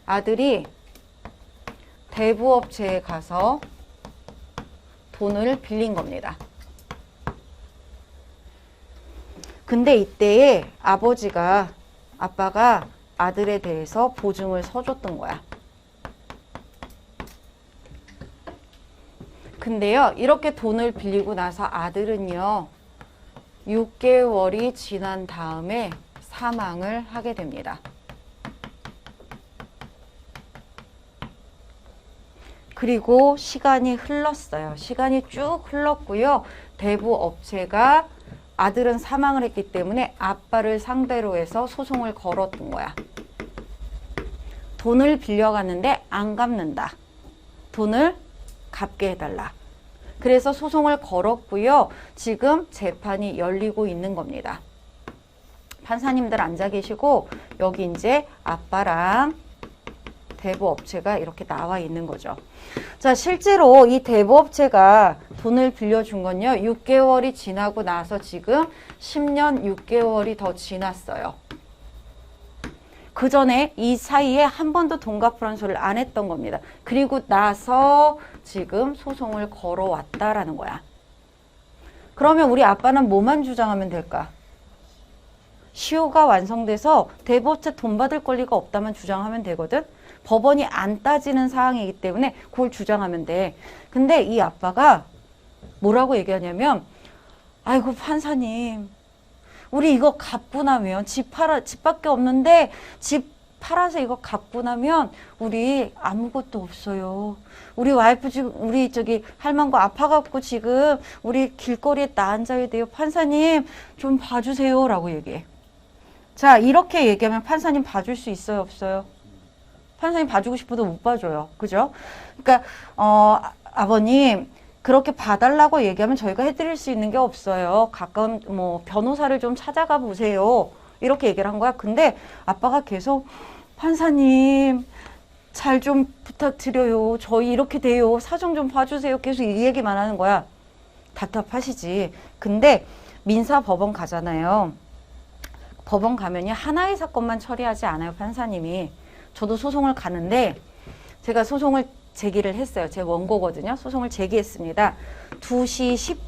아들이 대부업체에 가서 돈을 빌린 겁니다. 근데 이때에 아빠가 아들에 대해서 보증을 서줬던 거야. 근데요, 이렇게 돈을 빌리고 나서 아들은요, 6개월이 지난 다음에 사망을 하게 됩니다. 그리고 시간이 흘렀어요. 시간이 쭉 흘렀고요. 대부업체가 아들은 사망을 했기 때문에 아빠를 상대로 해서 소송을 걸었던 거야. 돈을 빌려갔는데 안 갚는다. 돈을 갚게 해달라. 그래서 소송을 걸었고요. 지금 재판이 열리고 있는 겁니다. 판사님들 앉아 계시고 여기 이제 아빠랑 대부업체가 이렇게 나와 있는 거죠. 자, 실제로 이 대부업체가 돈을 빌려준 건요, 6개월이 지나고 나서 지금 10년 6개월이 더 지났어요. 그 전에 이 사이에 한 번도 돈 갚으라는 소리를 안 했던 겁니다. 그리고 나서 지금 소송을 걸어왔다라는 거야. 그러면 우리 아빠는 뭐만 주장하면 될까? 시효가 완성돼서 대부업체 돈 받을 권리가 없다만 주장하면 되거든. 법원이 안 따지는 사항이기 때문에 그걸 주장하면 돼. 근데 이 아빠가 뭐라고 얘기하냐면, 아이고 판사님, 우리 이거 갚고 나면 집밖에 없는데 집 팔아서 이거 갚고 나면 우리 아무것도 없어요. 우리 와이프 지금 우리 저기 할망구 아파갖고 지금 우리 길거리에 나 앉아야 돼요. 판사님 좀 봐주세요 라고 얘기해. 자, 이렇게 얘기하면 판사님 봐줄 수 있어요, 없어요? 판사님 봐주고 싶어도 못 봐줘요. 그죠? 그러니까 아버님 그렇게 봐달라고 얘기하면 저희가 해드릴 수 있는 게 없어요. 가까운 뭐 변호사를 좀 찾아가 보세요. 이렇게 얘기를 한 거야. 근데 아빠가 계속 판사님 잘 좀 부탁드려요. 저희 이렇게 돼요. 사정 좀 봐주세요. 계속 이 얘기만 하는 거야. 답답하시지. 근데 민사법원 가잖아요. 법원 가면요. 하나의 사건만 처리하지 않아요. 판사님이. 저도 소송을 가는데 제가 소송을 제기를 했어요. 제 원고거든요. 소송을 제기했습니다. 2시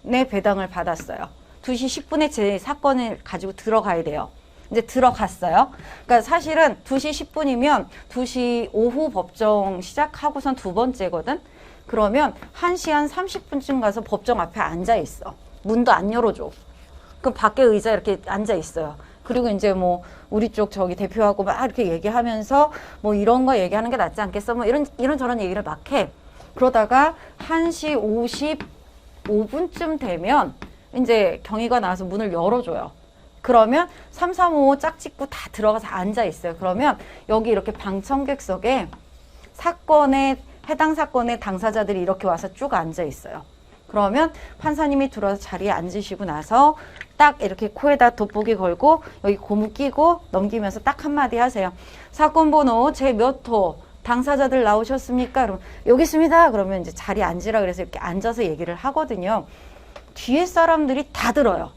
10분에 배당을 받았어요. 2시 10분에 제 사건을 가지고 들어가야 돼요. 이제 들어갔어요. 그러니까 사실은 2시 10분이면 2시 오후 법정 시작하고선 두 번째거든. 그러면 1시 한 30분쯤 가서 법정 앞에 앉아 있어. 문도 안 열어줘. 그럼 밖에 의자 이렇게 앉아 있어요. 그리고 이제 뭐 우리 쪽 저기 대표하고 막 이렇게 얘기하면서 뭐 이런 거 얘기하는 게 낫지 않겠어? 뭐 이런 저런 얘기를 막 해. 그러다가 1시 55분쯤 되면 이제 경위가 나와서 문을 열어줘요. 그러면 335 짝짓고 다 들어가서 앉아 있어요. 그러면 여기 이렇게 방청객석에 해당 사건의 당사자들이 이렇게 와서 쭉 앉아 있어요. 그러면 판사님이 들어와서 자리에 앉으시고 나서 딱 이렇게 코에다 돋보기 걸고 여기 고무 끼고 넘기면서 딱 한마디 하세요. 사건 번호 제 몇 호 당사자들 나오셨습니까? 그러면 여기 있습니다. 그러면 이제 자리에 앉으라 그래서 이렇게 앉아서 얘기를 하거든요. 뒤에 사람들이 다 들어요.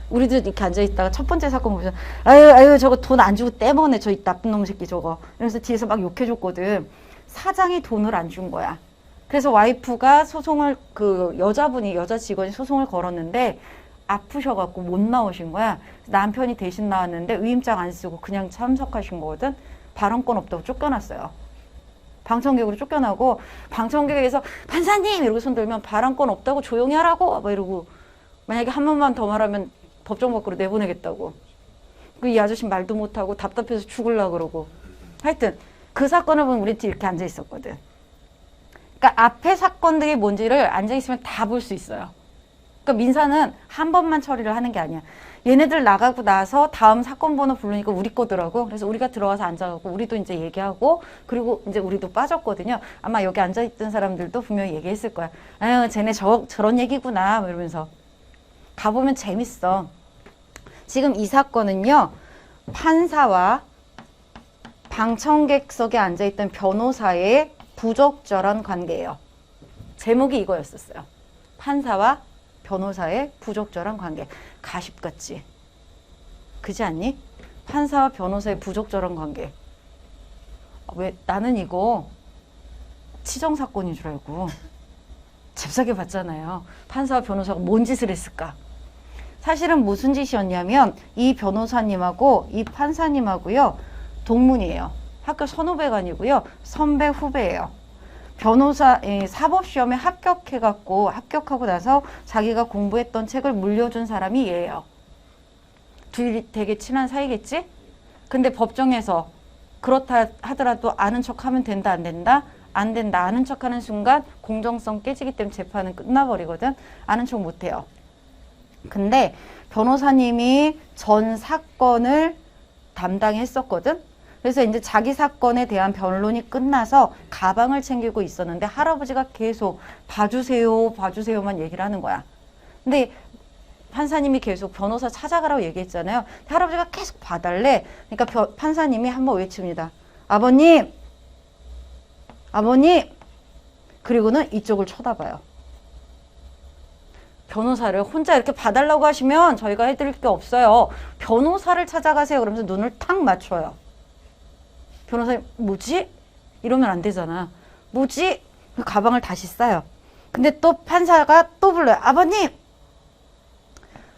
우리도 이렇게 앉아있다가 첫 번째 사건 보면 아유 저거 돈 안 주고 떼먹네 저 나쁜 놈 새끼 저거. 이러면서 뒤에서 막 욕해줬거든. 사장이 돈을 안 준 거야. 그래서 와이프가 소송을 여자 직원이 소송을 걸었는데 아프셔갖고 못 나오신 거야. 남편이 대신 나왔는데 위임장 안 쓰고 그냥 참석하신 거거든. 발언권 없다고 쫓겨났어요. 방청객으로 쫓겨나고 방청객에서 판사님 이러고 손 들면 발언권 없다고 조용히 하라고 막 이러고 만약에 한 번만 더 말하면 법정 밖으로 내보내겠다고. 이 아저씨 말도 못하고 답답해서 죽으려고 그러고. 하여튼 그 사건을 보면 우리 이렇게 앉아 있었거든. 그러니까 앞에 사건들이 뭔지를 앉아 있으면 다 볼 수 있어요. 그러니까 민사는 한 번만 처리를 하는 게 아니야. 얘네들 나가고 나서 다음 사건 번호 부르니까 우리 거더라고. 그래서 우리가 들어가서 앉아가고 우리도 이제 얘기하고 그리고 이제 우리도 빠졌거든요. 아마 여기 앉아있던 사람들도 분명히 얘기했을 거야. 아유 쟤네 저런 얘기구나 이러면서. 가보면 재밌어. 지금 이 사건은요. 판사와 방청객석에 앉아있던 변호사의 부적절한 관계예요. 제목이 이거였었어요. 판사와 변호사의 부적절한 관계. 가십같지. 그지 않니? 판사와 변호사의 부적절한 관계. 왜 나는 이거 치정사건인 줄 알고 잽싸게 봤잖아요. 판사와 변호사가 뭔 짓을 했을까? 사실은 무슨 짓이었냐면 이 변호사님하고 이 판사님하고요. 동문이에요. 학교 선후배가 아니고요. 선배 후배예요. 변호사 사법시험에 합격하고 나서 자기가 공부했던 책을 물려준 사람이 얘예요. 둘이 되게 친한 사이겠지? 근데 법정에서 그렇다 하더라도 아는 척하면 된다 안 된다? 안 된다. 아는 척하는 순간 공정성 깨지기 때문에 재판은 끝나버리거든. 아는 척 못해요. 근데 변호사님이 전 사건을 담당했었거든. 그래서 이제 자기 사건에 대한 변론이 끝나서 가방을 챙기고 있었는데 할아버지가 계속 봐주세요만 얘기를 하는 거야. 근데 판사님이 계속 변호사 찾아가라고 얘기했잖아요. 할아버지가 계속 봐달래. 그러니까 판사님이 한번 외칩니다. 아버님! 그리고는 이쪽을 쳐다봐요. 변호사를 혼자 이렇게 봐달라고 하시면 저희가 해드릴 게 없어요. 변호사를 찾아가세요. 그러면서 눈을 탁 맞춰요. 변호사님 뭐지? 이러면 안 되잖아. 뭐지? 그 가방을 다시 싸요. 근데 또 판사가 또 불러요. 아버님!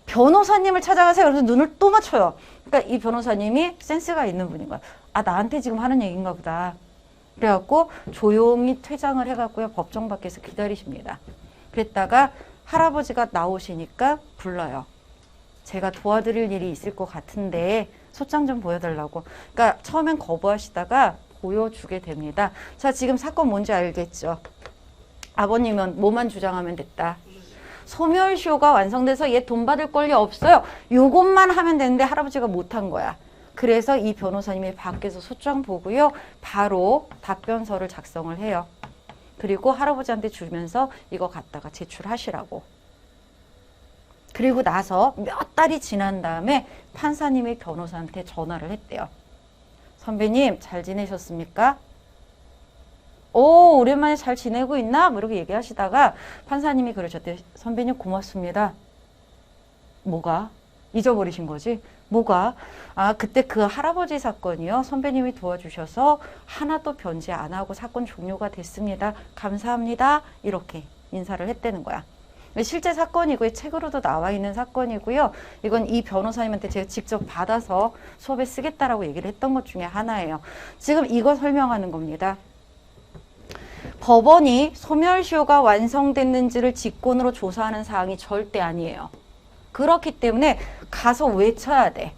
변호사님을 찾아가세요. 그래서 눈을 또 맞춰요. 그러니까 이 변호사님이 센스가 있는 분인 거야. 아 나한테 지금 하는 얘기인가 보다. 그래갖고 조용히 퇴장을 해갖고요. 법정 밖에서 기다리십니다. 그랬다가 할아버지가 나오시니까 불러요. 제가 도와드릴 일이 있을 것 같은데 소장 좀 보여달라고. 그러니까 처음엔 거부하시다가 보여주게 됩니다. 자, 지금 사건 뭔지 알겠죠? 아버님은 뭐만 주장하면 됐다. 소멸시효가 완성돼서 얘 돈 받을 권리 없어요. 요것만 하면 되는데 할아버지가 못한 거야. 그래서 이 변호사님이 밖에서 소장 보고요. 바로 답변서를 작성을 해요. 그리고 할아버지한테 주면서 이거 갖다가 제출하시라고. 그리고 나서 몇 달이 지난 다음에 판사님이 변호사한테 전화를 했대요. 선배님 잘 지내셨습니까? 오, 오랜만에 잘 지내고 있나? 뭐 이렇게 얘기하시다가 판사님이 그러셨대요. 선배님 고맙습니다. 뭐가? 잊어버리신 거지? 뭐가? 아, 그때 그 할아버지 사건이요. 선배님이 도와주셔서 하나도 변제 안 하고 사건 종료가 됐습니다. 감사합니다. 이렇게 인사를 했다는 거야. 실제 사건이고요. 책으로도 나와 있는 사건이고요. 이건 이 변호사님한테 제가 직접 받아서 수업에 쓰겠다라고 얘기를 했던 것 중에 하나예요. 지금 이거 설명하는 겁니다. 법원이 소멸시효가 완성됐는지를 직권으로 조사하는 사항이 절대 아니에요. 그렇기 때문에 가서 외쳐야 돼.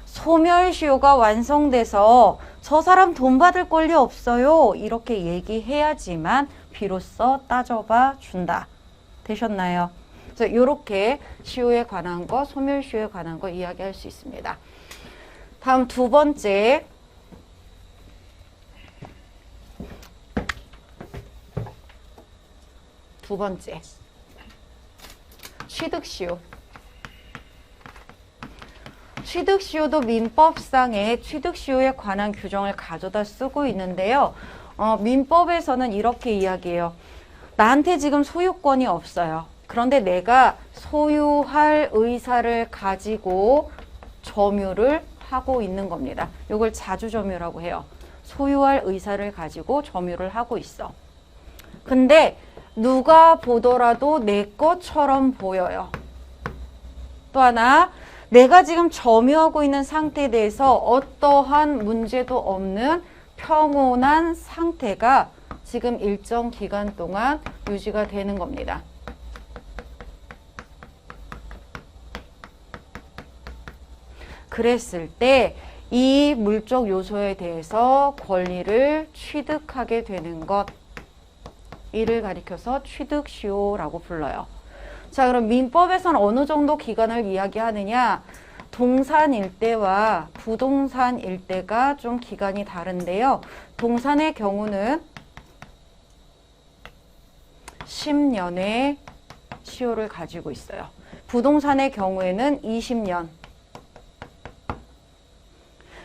소멸시효가 완성돼서 저 사람 돈 받을 권리 없어요. 이렇게 얘기해야지만 비로소 따져봐 준다. 되셨나요? 그래서 이렇게 시효에 관한 거, 소멸시효에 관한 거 이야기할 수 있습니다. 다음 두 번째. 취득시효. 취득시효도 민법상에 취득시효에 관한 규정을 가져다 쓰고 있는데요. 민법에서는 이렇게 이야기해요. 나한테 지금 소유권이 없어요. 그런데 내가 소유할 의사를 가지고 점유를 하고 있는 겁니다. 이걸 자주점유라고 해요. 소유할 의사를 가지고 점유를 하고 있어. 근데 누가 보더라도 내 것처럼 보여요. 또 하나, 내가 지금 점유하고 있는 상태에 대해서 어떠한 문제도 없는 평온한 상태가 지금 일정 기간 동안 유지가 되는 겁니다. 그랬을 때 이 물적 요소에 대해서 권리를 취득하게 되는 것, 이를 가리켜서 취득시효라고 불러요. 자, 그럼 민법에서는 어느 정도 기간을 이야기하느냐? 동산 일대와 부동산 일대가 좀 기간이 다른데요. 동산의 경우는 10년의 시효를 가지고 있어요. 부동산의 경우에는 20년.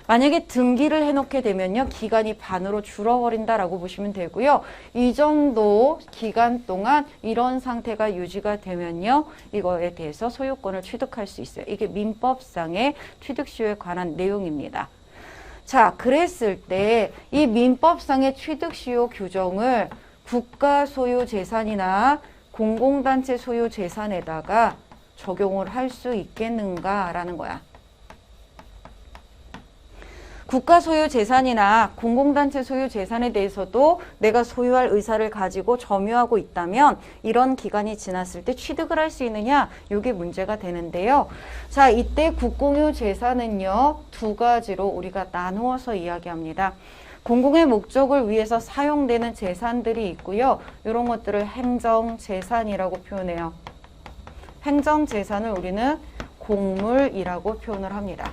만약에 등기를 해놓게 되면요, 기간이 반으로 줄어버린다라고 보시면 되고요. 이 정도 기간 동안 이런 상태가 유지가 되면요, 이거에 대해서 소유권을 취득할 수 있어요. 이게 민법상의 취득시효에 관한 내용입니다. 자, 그랬을 때 이 민법상의 취득시효 규정을 국가 소유 재산이나 공공단체 소유 재산에다가 적용을 할 수 있겠는가라는 거야. 국가 소유 재산이나 공공단체 소유 재산에 대해서도 내가 소유할 의사를 가지고 점유하고 있다면 이런 기간이 지났을 때 취득을 할 수 있느냐? 이게 문제가 되는데요. 자, 이때 국공유 재산은요, 두 가지로 우리가 나누어서 이야기합니다. 공공의 목적을 위해서 사용되는 재산들이 있고요. 이런 것들을 행정재산이라고 표현해요. 행정재산을 우리는 공물이라고 표현을 합니다.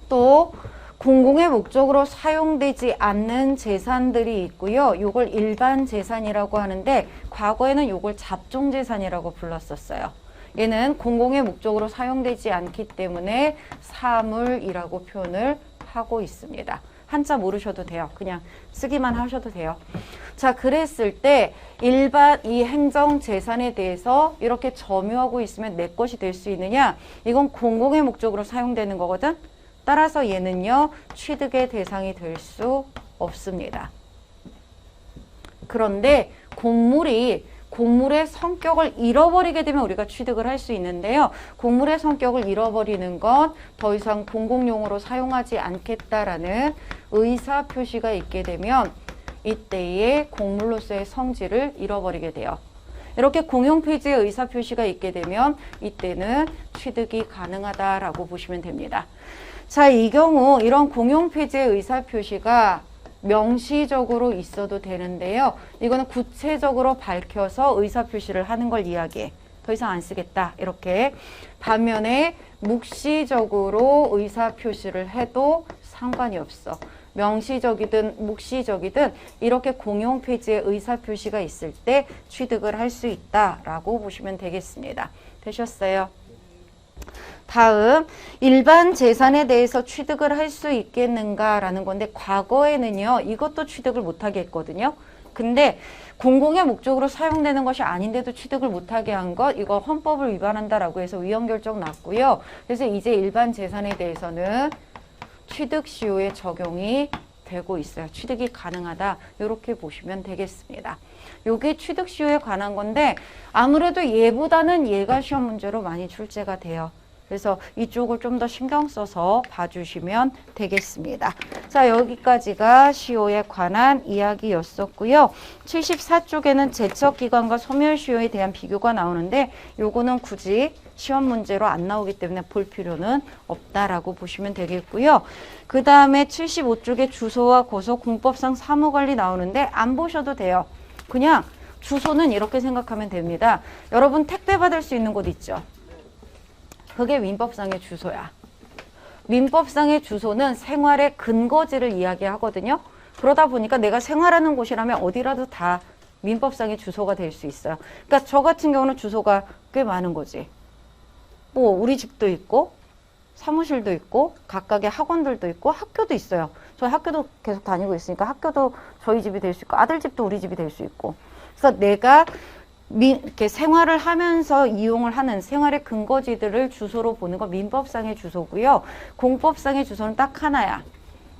또 공공의 목적으로 사용되지 않는 재산들이 있고요. 이걸 일반 재산이라고 하는데 과거에는 이걸 잡종재산이라고 불렀었어요. 얘는 공공의 목적으로 사용되지 않기 때문에 사물이라고 표현을 하고 있습니다. 한자 모르셔도 돼요. 그냥 쓰기만 하셔도 돼요. 자, 그랬을 때 일반 이 행정재산에 대해서 이렇게 점유하고 있으면 내 것이 될 수 있느냐? 이건 공공의 목적으로 사용되는 거거든. 따라서 얘는요, 취득의 대상이 될 수 없습니다. 그런데 곡물의 성격을 잃어버리게 되면 우리가 취득을 할 수 있는데요. 곡물의 성격을 잃어버리는 건 더 이상 공공용으로 사용하지 않겠다라는 의사 표시가 있게 되면 이때의 공물로서의 성질을 잃어버리게 돼요. 이렇게 공용 폐지의 의사표시가 있게 되면 이때는 취득이 가능하다라고 보시면 됩니다. 자, 이 경우 이런 공용 폐지의 의사표시가 명시적으로 있어도 되는데요. 이거는 구체적으로 밝혀서 의사표시를 하는 걸 이야기해. 더 이상 안 쓰겠다. 이렇게. 반면에 묵시적으로 의사표시를 해도 상관이 없어. 명시적이든 묵시적이든 이렇게 공용 폐지의 의사표시가 있을 때 취득을 할 수 있다라고 보시면 되겠습니다. 되셨어요? 다음, 일반 재산에 대해서 취득을 할 수 있겠는가라는 건데 과거에는요. 이것도 취득을 못하게 했거든요. 근데 공공의 목적으로 사용되는 것이 아닌데도 취득을 못하게 한 것, 이거 헌법을 위반한다라고 해서 위헌결정 났고요. 그래서 이제 일반 재산에 대해서는 취득시효의 적용이 되고 있어요. 취득이 가능하다. 이렇게 보시면 되겠습니다. 요게 취득시효에 관한 건데 아무래도 얘보다는 얘가 시험 문제로 많이 출제가 돼요. 그래서 이쪽을 좀 더 신경 써서 봐주시면 되겠습니다. 자, 여기까지가 시효에 관한 이야기였었고요. 74쪽에는 제척기간과 소멸시효에 대한 비교가 나오는데 요거는 굳이 시험 문제로 안 나오기 때문에 볼 필요는 없다라고 보시면 되겠고요. 그 다음에 75쪽에 주소와 고소, 공법상 사무관리 나오는데 안 보셔도 돼요. 그냥 주소는 이렇게 생각하면 됩니다. 여러분 택배 받을 수 있는 곳 있죠? 그게 민법상의 주소야. 민법상의 주소는 생활의 근거지를 이야기하거든요. 그러다 보니까 내가 생활하는 곳이라면 어디라도 다 민법상의 주소가 될 수 있어요. 그러니까 저 같은 경우는 주소가 꽤 많은 거지. 뭐 우리 집도 있고 사무실도 있고 각각의 학원들도 있고 학교도 있어요. 저희 학교도 계속 다니고 있으니까 학교도 저희 집이 될 수 있고 아들 집도 우리 집이 될 수 있고. 그래서 내가 이렇게 생활을 하면서 이용을 하는 생활의 근거지들을 주소로 보는 건 민법상의 주소고요. 공법상의 주소는 딱 하나야.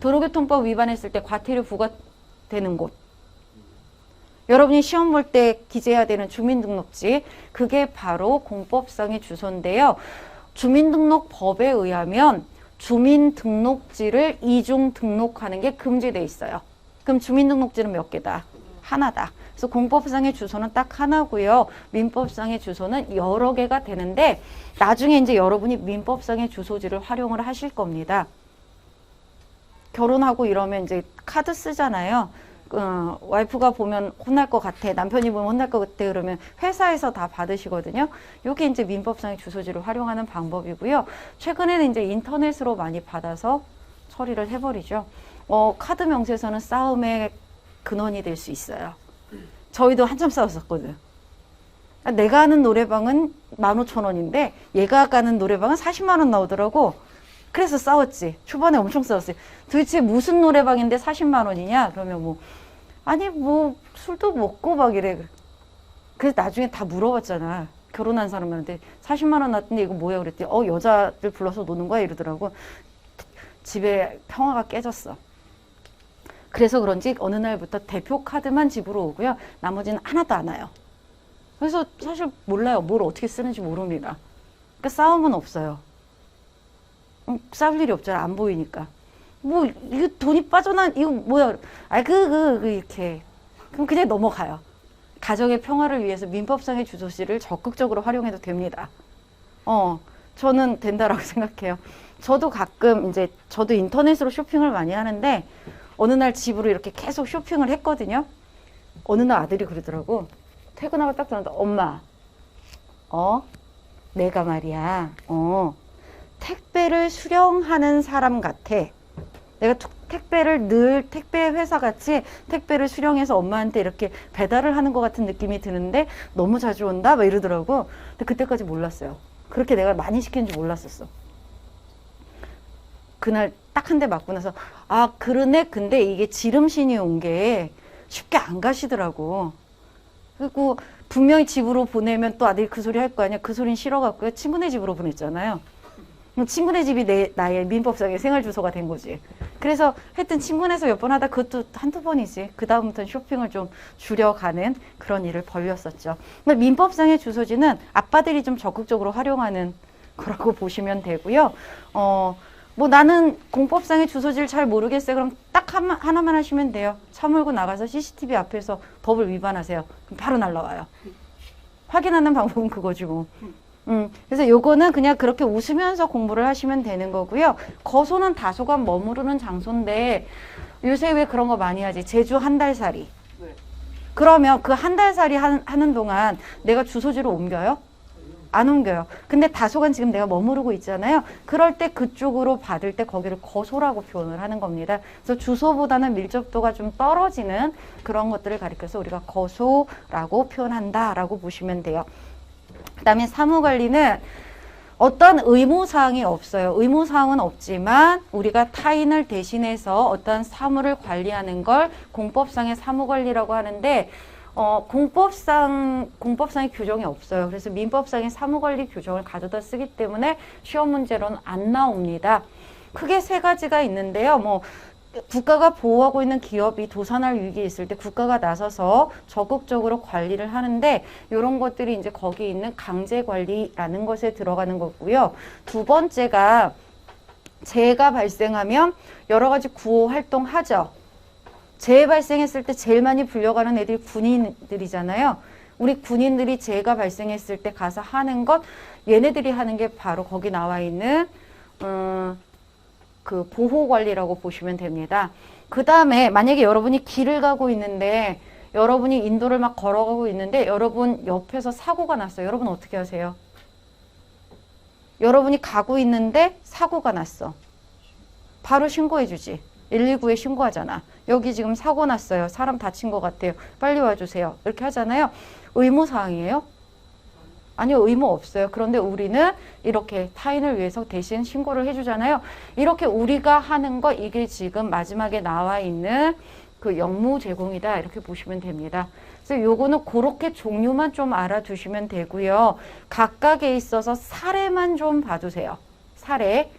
도로교통법 위반했을 때 과태료 부과되는 곳. 여러분이 시험 볼 때 기재해야 되는 주민등록지. 그게 바로 공법상의 주소인데요. 주민등록법에 의하면 주민등록지를 이중 등록하는 게 금지돼 있어요. 그럼 주민등록지는 몇 개다? 하나다. 그래서 공법상의 주소는 딱 하나고요. 민법상의 주소는 여러 개가 되는데 나중에 이제 여러분이 민법상의 주소지를 활용을 하실 겁니다. 결혼하고 이러면 이제 카드 쓰잖아요. 와이프가 보면 혼날 것 같아. 남편이 보면 혼날 것 같아. 그러면 회사에서 다 받으시거든요. 이게 이제 민법상의 주소지를 활용하는 방법이고요. 최근에는 이제 인터넷으로 많이 받아서 처리를 해버리죠. 카드 명세서는 싸움의 근원이 될 수 있어요. 저희도 한참 싸웠었거든. 내가 아는 노래방은 15,000원인데 얘가 가는 노래방은 40만 원 나오더라고. 그래서 싸웠지. 초반에 엄청 싸웠어요. 도대체 무슨 노래방인데 40만 원이냐? 그러면 뭐 아니 뭐 술도 먹고 막 이래. 그래서 나중에 다 물어봤잖아. 결혼한 사람한테 40만 원 났던데 이거 뭐야? 그랬더니 여자들 불러서 노는 거야 이러더라고. 집에 평화가 깨졌어. 그래서 그런지 어느 날부터 대표 카드만 집으로 오고요. 나머지는 하나도 안 와요. 그래서 사실 몰라요. 뭘 어떻게 쓰는지 모릅니다. 그러니까 싸움은 없어요. 싸울 일이 없잖아. 안 보이니까. 뭐 이거 돈이 이거 뭐야. 이렇게. 그럼 그냥 넘어가요. 가정의 평화를 위해서 민법상의 주소지를 적극적으로 활용해도 됩니다. 저는 된다라고 생각해요. 저도 가끔 저도 인터넷으로 쇼핑을 많이 하는데 어느 날 집으로 이렇게 계속 쇼핑을 했거든요. 어느 날 아들이 그러더라고. 퇴근하고 딱 전화한다. 엄마, 내가 말이야, 택배를 수령하는 사람 같아. 내가 택배를 늘 택배 회사 같이 택배를 수령해서 엄마한테 이렇게 배달을 하는 것 같은 느낌이 드는데 너무 자주 온다? 막 이러더라고. 근데 그때까지 몰랐어요. 그렇게 내가 많이 시키는지 몰랐었어. 그날 딱 한 대 맞고 나서 그러네. 근데 이게 지름신이 온 게 쉽게 안 가시더라고. 그리고 분명히 집으로 보내면 또 아들이 그 소리 할 거 아니야. 그 소리는 싫어갖고요. 친구네 집으로 보냈잖아요. 친구네 집이 나의 민법상의 생활주소가 된 거지. 그래서 하여튼 친구네에서 몇 번 하다 그것도 한두 번이지. 그 다음부터는 쇼핑을 좀 줄여가는 그런 일을 벌였었죠. 민법상의 주소지는 아빠들이 좀 적극적으로 활용하는 거라고 보시면 되고요. 뭐 나는 공법상의 주소지를 잘 모르겠어요. 그럼 딱 하나만 하시면 돼요. 차 몰고 나가서 CCTV 앞에서 법을 위반하세요. 그럼 바로 날라와요. 확인하는 방법은 그거지 뭐. 그래서 요거는 그냥 그렇게 웃으면서 공부를 하시면 되는 거고요. 거소는 다소간 머무르는 장소인데 요새 왜 그런 거 많이 하지? 제주 한 달 살이. 그러면 그 한 달 살이 하는 동안 내가 주소지로 옮겨요? 안 옮겨요. 근데 다소간 지금 내가 머무르고 있잖아요. 그럴 때 그쪽으로 받을 때 거기를 거소라고 표현을 하는 겁니다. 그래서 주소보다는 밀접도가 좀 떨어지는 그런 것들을 가리켜서 우리가 거소라고 표현한다라고 보시면 돼요. 그 다음에 사무관리는 어떤 의무사항이 없어요. 의무사항은 없지만 우리가 타인을 대신해서 어떤 사무를 관리하는 걸 공법상의 사무관리라고 하는데 공법상의 규정이 없어요. 그래서 민법상의 사무관리 규정을 가져다 쓰기 때문에 시험 문제로는 안 나옵니다. 크게 세 가지가 있는데요. 뭐 국가가 보호하고 있는 기업이 도산할 위기에 있을 때 국가가 나서서 적극적으로 관리를 하는데 이런 것들이 이제 거기 있는 강제 관리라는 것에 들어가는 거고요. 두 번째가 재해가 발생하면 여러 가지 구호 활동하죠. 재해 발생했을 때 제일 많이 불려가는 애들이 군인들이잖아요. 우리 군인들이 재해가 발생했을 때 가서 하는 것, 얘네들이 하는 게 바로 거기 나와 있는 그 보호관리라고 보시면 됩니다. 그 다음에 만약에 여러분이 길을 가고 있는데 여러분이 인도를 막 걸어가고 있는데 여러분 옆에서 사고가 났어요. 여러분 어떻게 하세요? 여러분이 가고 있는데 사고가 났어. 바로 신고해 주지. 119에 신고하잖아. 여기 지금 사고 났어요. 사람 다친 것 같아요. 빨리 와주세요. 이렇게 하잖아요. 의무사항이에요? 아니요, 의무 없어요. 그런데 우리는 이렇게 타인을 위해서 대신 신고를 해주잖아요. 이렇게 우리가 하는 거 이게 지금 마지막에 나와 있는 그 영무 제공이다. 이렇게 보시면 됩니다. 그래서 요거는 그렇게 종류만 좀 알아두시면 되고요. 각각에 있어서 사례만 좀 봐두세요. 사례.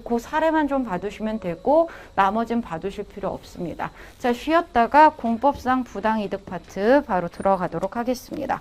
그 사례만 좀 봐두시면 되고 나머지는 봐두실 필요 없습니다. 자, 쉬었다가 공법상 부당이득 파트 바로 들어가도록 하겠습니다.